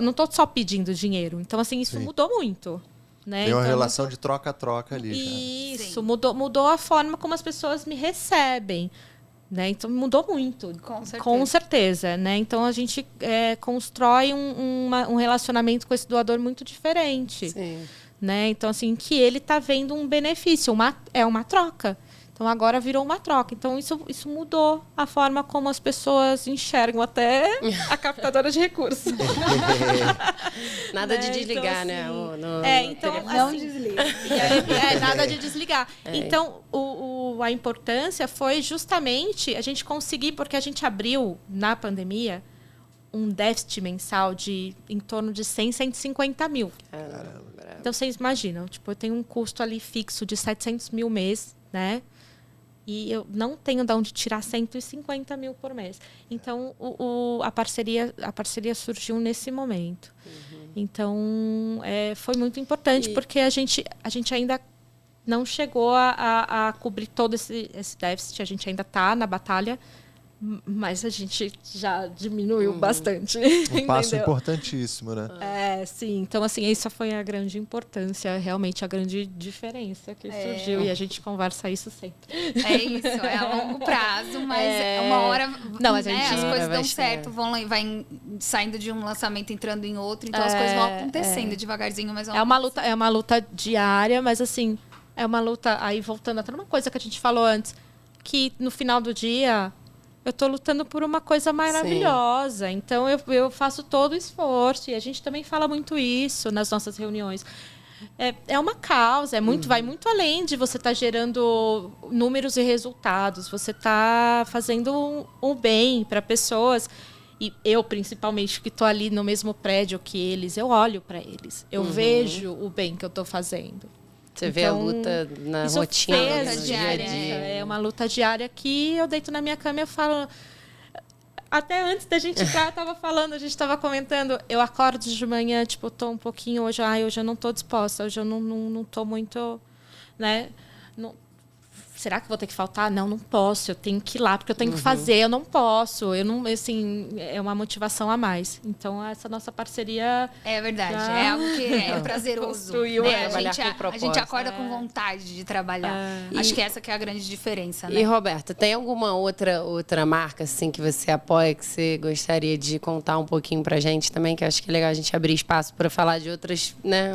C: não estou só pedindo dinheiro. Então, assim, isso mudou muito. Né?
B: Tem uma relação de troca-troca ali.
C: Isso, mudou a forma como as pessoas me recebem. Né? Então, mudou muito. Com certeza. Né? Então, a gente constrói um relacionamento com esse doador muito diferente.
A: Sim.
C: Né? Então, assim, que ele está vendo um benefício. É uma troca. Então, agora virou uma troca. Então, isso mudou a forma como as pessoas enxergam até a captadora de recursos.
A: Nada de desligar,
C: então,
A: né?
C: Então,
E: não
C: assim,
E: desliga.
C: Nada de desligar. Então, a importância foi justamente a gente conseguir, porque a gente abriu, na pandemia, um déficit mensal de em torno de 150 mil.
A: Caramba.
C: Então, vocês imaginam, tipo, eu tenho um custo ali fixo de 700 mil mês, né? E eu não tenho de onde tirar 150 mil por mês. Então, a parceria surgiu nesse momento. Então, foi muito importante, porque a gente ainda não chegou a cobrir todo esse déficit. A gente ainda está na batalha, mas a gente já diminuiu bastante.
B: Um passo importantíssimo, né?
C: Sim. Então, assim, essa foi a grande importância, realmente a grande diferença que surgiu. E a gente conversa isso sempre.
E: É isso, é a longo prazo, mas uma hora as coisas dão certo, vai saindo de um lançamento, entrando em outro, então as coisas vão acontecendo devagarzinho, mas
C: é uma luta diária, mas assim, é uma luta, aí voltando até uma coisa que a gente falou antes, que no final do dia eu estou lutando por uma coisa maravilhosa. Sim. Então, eu faço todo o esforço. E a gente também fala muito isso nas nossas reuniões. É uma causa, vai muito além de você estar gerando números e resultados. Você está fazendo um bem para pessoas. E eu, principalmente, que estou ali no mesmo prédio que eles, eu olho para eles. Eu vejo o bem que eu estou fazendo.
A: Você vê a luta na rotina, no dia a dia.
C: É uma luta diária que eu deito na minha cama e eu falo... Até antes da gente entrar, eu estava falando, a gente estava comentando. Eu acordo de manhã, tipo, eu estou um pouquinho... Hoje eu não estou disposta, hoje eu não estou muito... Né? Será que vou ter que faltar? Não posso. Eu tenho que ir lá, porque eu tenho que fazer. Eu não posso. Eu não, assim, é uma motivação a mais. Então, essa nossa parceria...
E: É verdade. É algo que é prazeroso. Né? A gente acorda com vontade de trabalhar. Acho que essa que é a grande diferença, né?
A: E, Roberta, tem alguma outra marca, assim, que você apoia, que você gostaria de contar um pouquinho pra gente também? Que eu acho que é legal a gente abrir espaço para falar de outras, né?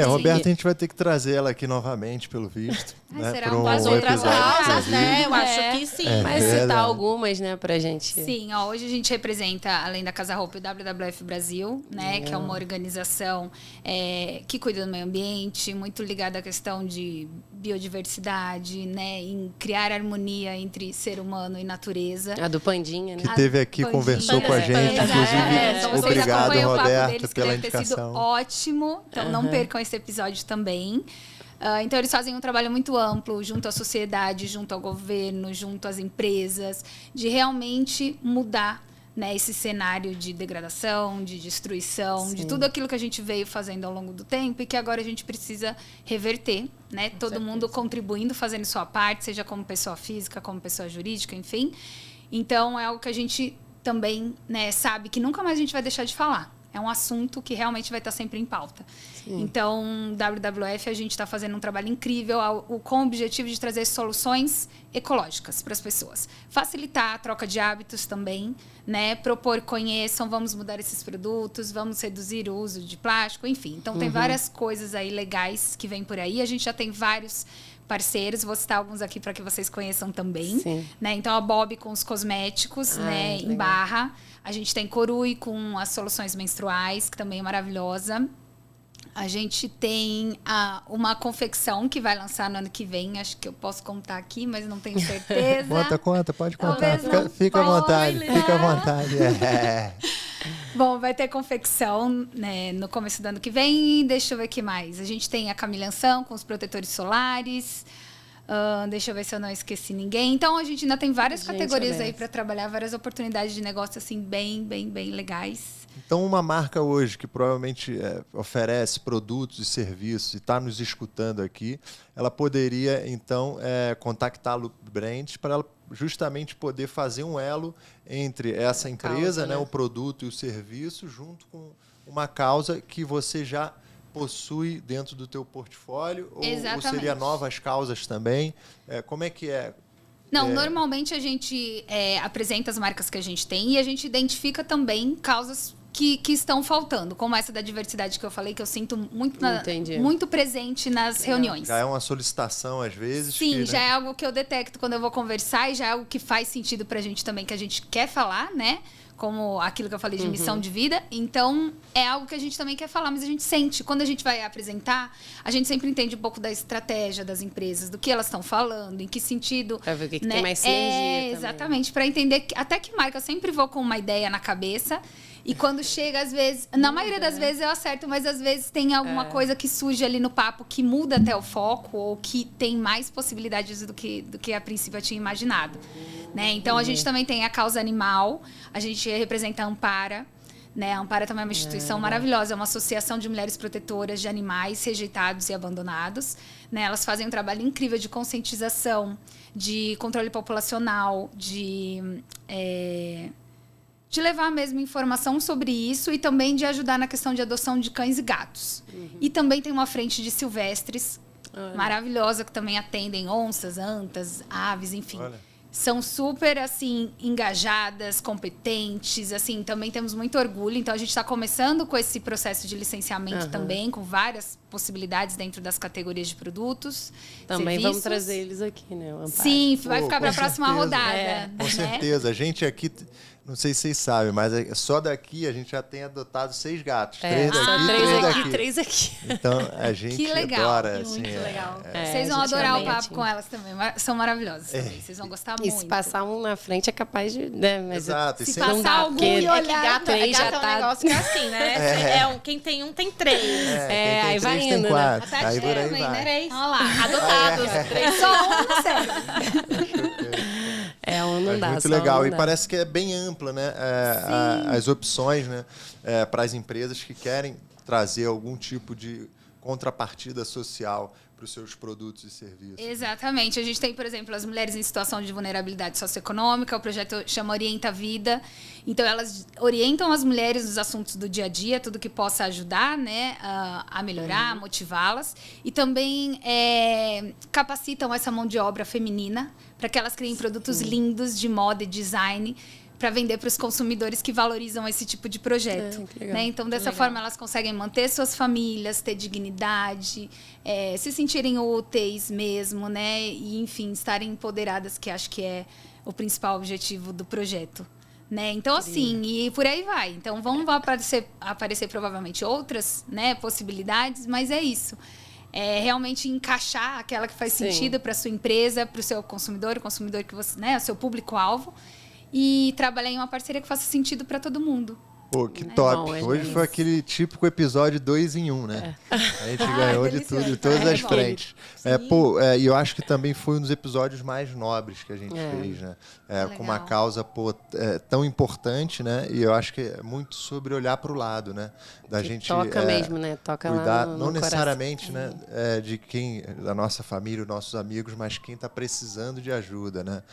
B: Roberta, a gente vai ter que trazer ela aqui novamente, pelo visto. Né?
E: Será
C: umas outras causas, né? Eu acho que sim.
A: Mas citar algumas, né, pra gente.
E: Sim, hoje a gente representa, além da Casa Hope, o WWF Brasil, né? Que é uma organização que cuida do meio ambiente, muito ligada à questão de biodiversidade, né? Em criar harmonia entre ser humano e natureza.
A: A do Pandinha, né?
B: Que esteve aqui, conversou com a gente, inclusive. Obrigado, Roberta, pela indicação.
E: Ter sido ótimo. Então, não percam esse episódio também. Então, eles fazem um trabalho muito amplo junto à sociedade, junto ao governo, junto às empresas, de realmente mudar, né, esse cenário de degradação, de destruição, de tudo aquilo que a gente veio fazendo ao longo do tempo e que agora a gente precisa reverter, né? Todo mundo contribuindo, fazendo sua parte, seja como pessoa física, como pessoa jurídica, enfim. Então, é algo que a gente também, né, sabe que nunca mais a gente vai deixar de falar. É um assunto que realmente vai estar sempre em pauta. Sim. Então, WWF, a gente está fazendo um trabalho incrível com o objetivo de trazer soluções ecológicas para as pessoas. Facilitar a troca de hábitos também, né? Propor, conheçam, vamos mudar esses produtos, vamos reduzir o uso de plástico, enfim. Então, tem várias coisas aí legais que vêm por aí. A gente já tem vários parceiros, vou citar alguns aqui para que vocês conheçam também. Né? Então, a Bob com os cosméticos, né? Em Barra. A gente tem Corui com as soluções menstruais, que também é maravilhosa. A gente tem uma confecção que vai lançar no ano que vem. Acho que eu posso contar aqui, mas não tenho certeza.
B: Conta, pode contar. Fica à vontade, fica à vontade.
E: Bom, vai ter confecção, né, no começo do ano que vem. Deixa eu ver o que mais. A gente tem a Camilhanção com os protetores solares. Deixa eu ver se eu não esqueci ninguém. Então, a gente ainda tem várias categorias aí para trabalhar, várias oportunidades de negócio assim bem legais.
B: Então, uma marca hoje que provavelmente oferece produtos e serviços e está nos escutando aqui, ela poderia, então, contactar a Loop Brands para ela justamente poder fazer um elo entre essa empresa, né, o produto e o serviço, junto com uma causa que você já possui dentro do teu portfólio, ou seria novas causas também? Como é que é?
E: Não, normalmente a gente apresenta as marcas que a gente tem e a gente identifica também causas que estão faltando, como essa da diversidade que eu falei, que eu sinto muito presente nas reuniões.
B: Já é uma solicitação, às vezes?
E: Sim, já é algo que eu detecto quando eu vou conversar e já é algo que faz sentido pra gente também, que a gente quer falar, né? Como aquilo que eu falei de missão de vida. Então, é algo que a gente também quer falar, mas a gente sente. Quando a gente vai apresentar, a gente sempre entende um pouco da estratégia das empresas, do que elas estão falando, em que sentido.
A: Pra ver o que tem mais sinergia
E: exatamente, para entender até que marca eu sempre vou com uma ideia na cabeça. E quando chega, às vezes, na maioria das vezes eu acerto, mas às vezes tem alguma coisa que surge ali no papo que muda até o foco ou que tem mais possibilidades do que a princípio eu tinha imaginado. Né? Então, a gente também tem a causa animal, a gente representa a Ampara. Né? A Ampara também é uma instituição maravilhosa, é uma associação de mulheres protetoras de animais rejeitados e abandonados. Né? Elas fazem um trabalho incrível de conscientização, de controle populacional, de levar mesmo informação sobre isso e também de ajudar na questão de adoção de cães e gatos. E também tem uma frente de silvestres maravilhosa, que também atendem onças, antas, aves, enfim.
B: Olha.
E: São super, assim, engajadas, competentes, assim, também temos muito orgulho. Então, a gente está começando com esse processo de licenciamento também, com várias possibilidades dentro das categorias de produtos,
A: também
E: serviços.
A: Vamos trazer eles aqui, né?
E: Sim, vai ficar para a próxima rodada.
B: Com certeza. A gente aqui, não sei se vocês sabem, mas só daqui a gente já tem adotado 6 gatos. 3 daqui,
A: 3 aqui.
B: Então, a gente adora. Assim,
E: muito legal. Vocês vão adorar o papo com elas também. São maravilhosas também. Vocês vão gostar muito.
A: E se passar um na frente é capaz de... Né? Mas
B: exato.
E: Se passar algum e olhar...
C: gato é um negócio que é assim, né? Quem tem um, tem 3.
B: Aí vai indo,
E: tem
B: 4.
E: Até
B: aí por aí vai.
E: 3. Olha lá,
C: adotados.
E: Só um não serve.
A: Não dá.
B: Muito legal. E parece que é bem ampla, né? As opções, né? Para as empresas que querem trazer algum tipo de contrapartida social para os seus produtos e serviços.
E: Exatamente. A gente tem, por exemplo, as mulheres em situação de vulnerabilidade socioeconômica, o projeto chama Orienta a Vida. Então, elas orientam as mulheres nos assuntos do dia a dia, tudo que possa ajudar, né, a melhorar, a motivá-las. E também capacitam essa mão de obra feminina para que elas criem produtos lindos de moda e design, para vender para os consumidores que valorizam esse tipo de projeto. Né? Então, dessa forma, elas conseguem manter suas famílias, ter dignidade, se sentirem úteis mesmo, né? E, enfim, estarem empoderadas, que acho que é o principal objetivo do projeto. Né? Então, assim, e por aí vai. Então, vão aparecer provavelmente outras, né, possibilidades, mas é isso. Realmente encaixar aquela que faz sentido para a sua empresa, para o seu consumidor, o consumidor que você, né, o seu público-alvo. E trabalhar em uma parceria que faça sentido para todo mundo.
B: Pô, que top. Hoje foi aquele típico episódio 2 em 1, né? A gente ganhou de tudo, de todas as frentes. E eu acho que também foi um dos episódios mais nobres que a gente fez, né? Com uma causa tão importante, né? E eu acho que é muito sobre olhar para o lado, né? Da gente
A: toca mesmo, né? Toca
B: cuidar,
A: lá no
B: não necessariamente,
A: coração.
B: né? De quem, da nossa família, nossos amigos, mas quem está precisando de ajuda, né?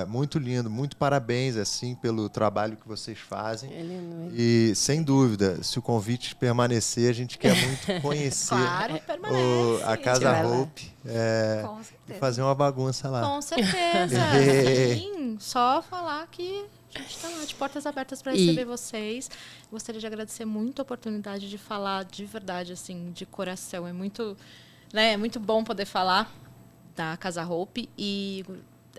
B: Muito lindo, muito parabéns, assim, pelo trabalho que vocês fazem.
A: É lindo.
B: E, sem dúvida, se o convite permanecer, a gente quer muito conhecer a Casa Hope e fazer uma bagunça lá.
C: Com certeza. Sim, só falar que a gente está lá de portas abertas para receber vocês. Gostaria de agradecer muito a oportunidade de falar de verdade, assim, de coração. É muito bom poder falar da Casa Hope e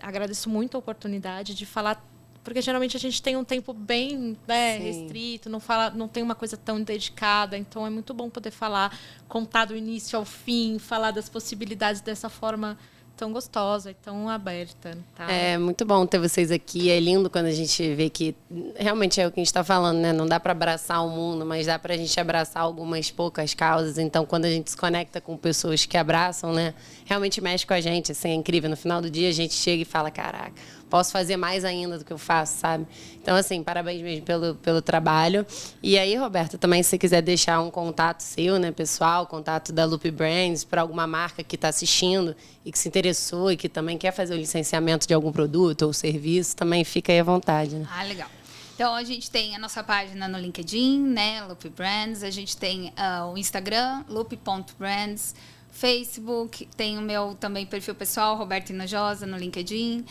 C: agradeço muito a oportunidade de falar, porque geralmente a gente tem um tempo bem restrito, não tem uma coisa tão dedicada, então é muito bom poder falar, contar do início ao fim, falar das possibilidades dessa forma tão gostosa e tão aberta. Tá?
A: É muito bom ter vocês aqui. É lindo quando a gente vê que realmente é o que a gente está falando, né? Não dá para abraçar o mundo, mas dá para a gente abraçar algumas poucas causas. Então, quando a gente se conecta com pessoas que abraçam, né? Realmente mexe com a gente. Assim, é incrível. No final do dia, a gente chega e fala, caraca, posso fazer mais ainda do que eu faço, sabe? Então, assim, parabéns mesmo pelo trabalho. E aí, Roberto, também se você quiser deixar um contato seu, né, pessoal, contato da Loop Brands para alguma marca que está assistindo e que se interessou e que também quer fazer o licenciamento de algum produto ou serviço, também fica aí à vontade, né?
E: Ah, legal. Então, a gente tem a nossa página no LinkedIn, né, Loop Brands. A gente tem o Instagram, loop.brands. Facebook, tem o meu também perfil pessoal, Roberto Hinojosa, no LinkedIn.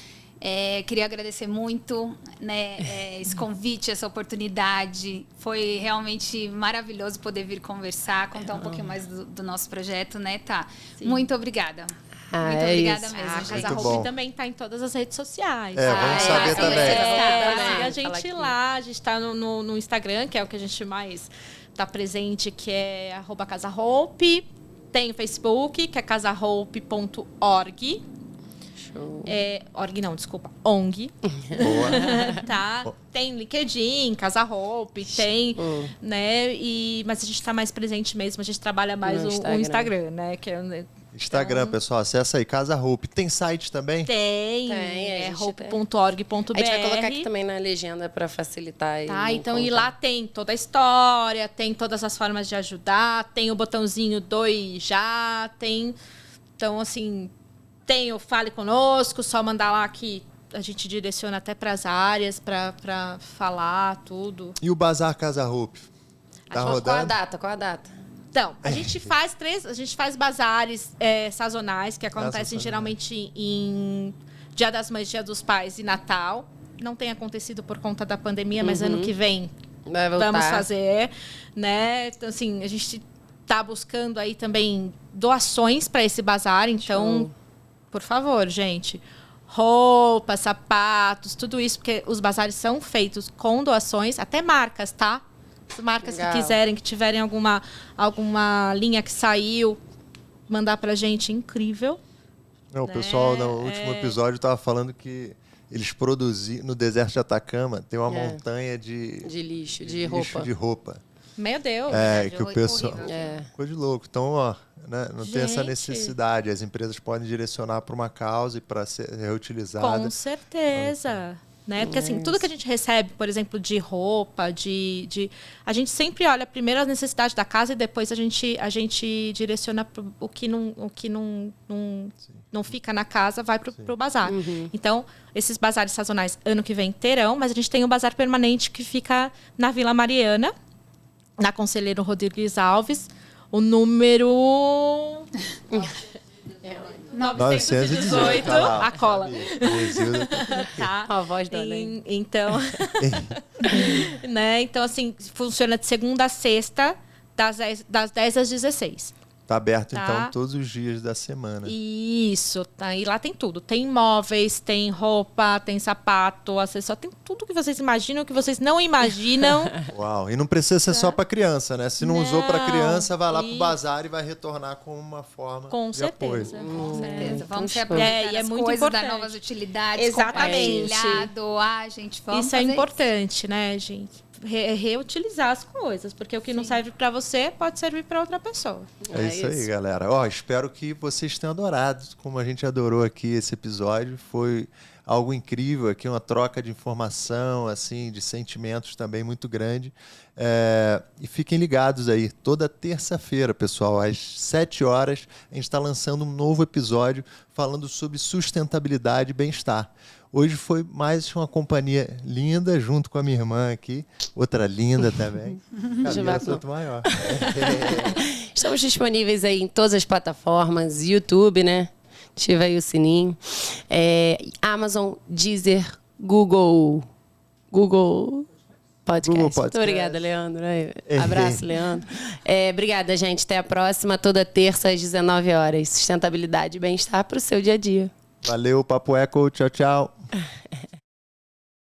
E: Queria agradecer muito, né, esse convite, essa oportunidade. Foi realmente maravilhoso poder vir conversar, contar um pouquinho mais do nosso projeto, né, tá? Sim. Muito obrigada. Muito obrigada mesmo, gente.
C: A Casa Hope também está em todas as redes sociais.
B: Vamos saber também.
C: Segue a gente lá, a gente está no Instagram, que é o que a gente mais está presente, que é @CasaHope. Tem o Facebook, que é casahope.org. ONG.
B: Boa.
C: Tá? Tem LinkedIn, Casa Hope, tem, né? Mas a gente está mais presente mesmo, a gente trabalha mais o Instagram, né? Que é,
B: Instagram, então, pessoal, acessa aí, Casa Hope. Tem site também?
C: Tem é hope.org.br.
A: A gente vai colocar aqui também na legenda para facilitar.
C: Tá, então, e lá tem toda a história, tem todas as formas de ajudar, tem o botãozinho Doe Já, tem... Então, assim... Tem o Fale Conosco, só mandar lá que a gente direciona até para as áreas para falar tudo.
B: E o Bazar Casa Hope? Tá rodando?
A: Qual a data?
C: Então, a gente faz bazares sazonais que acontecem geralmente em Dia das Mães, Dia dos Pais e Natal. Não tem acontecido por conta da pandemia, mas ano que vem vamos fazer, né? Então, assim, a gente está buscando aí também doações para esse bazar, então... Por favor, gente. Roupas, sapatos, tudo isso, porque os bazares são feitos com doações, até marcas, tá? As marcas que quiserem, que tiverem alguma linha que saiu, mandar pra gente, incrível.
B: Não, o pessoal no último episódio estava falando que eles produziram, no deserto de Atacama, tem uma montanha de
A: lixo,
B: de roupa.
C: Meu Deus.
B: Que o pessoal... Coisa de louco. Então, ó, né, não tem essa necessidade. As empresas podem direcionar para uma causa e para ser reutilizada.
C: Com certeza. Né? Porque, assim, tudo que a gente recebe, por exemplo, de roupa, a gente sempre olha primeiro as necessidades da casa e depois a gente direciona pro, o que não fica na casa, vai para o bazar. Então, esses bazares sazonais ano que vem terão, mas a gente tem um bazar permanente que fica na Vila Mariana, na Conselheiro Rodrigues Alves, o número 918, a cola.
A: Tá. A voz da Além.
C: Então, né? Então, assim, funciona de segunda a sexta, das 10 às 16.
B: Tá aberto, então, todos os dias da semana.
C: Isso, tá. E lá tem tudo. Tem móveis, tem roupa, tem sapato, acessório, tem tudo que vocês imaginam, que vocês não imaginam.
B: Uau, e não precisa ser só para criança, né? Se não usou para criança, vai lá pro bazar e vai retornar com uma forma de apoio.
E: Com certeza. Vamos ser aproveitando as muito coisas, dar novas utilidades, compartilhar, doar, gente.
C: Isso é importante, né, gente? Reutilizar as coisas, porque o que não serve para você pode servir para outra pessoa.
B: É isso aí, galera. Espero que vocês tenham adorado, como a gente adorou aqui esse episódio. Foi algo incrível aqui, uma troca de informação, assim, de sentimentos também muito grande. E fiquem ligados aí, toda terça-feira, pessoal, às 7 horas, a gente está lançando um novo episódio falando sobre sustentabilidade e bem-estar. Hoje foi mais uma companhia linda, junto com a minha irmã aqui, outra linda também. Camila Santo Maior.
A: Estamos disponíveis aí em todas as plataformas, YouTube, né? Ativa aí o sininho. Amazon, Deezer, Google Podcast. Muito obrigada, Leandro. Abraço, Leandro. Obrigada, gente. Até a próxima, toda terça às 19 horas. Sustentabilidade e bem-estar para o seu dia a dia.
B: Valeu, Papo Eco. Tchau, tchau.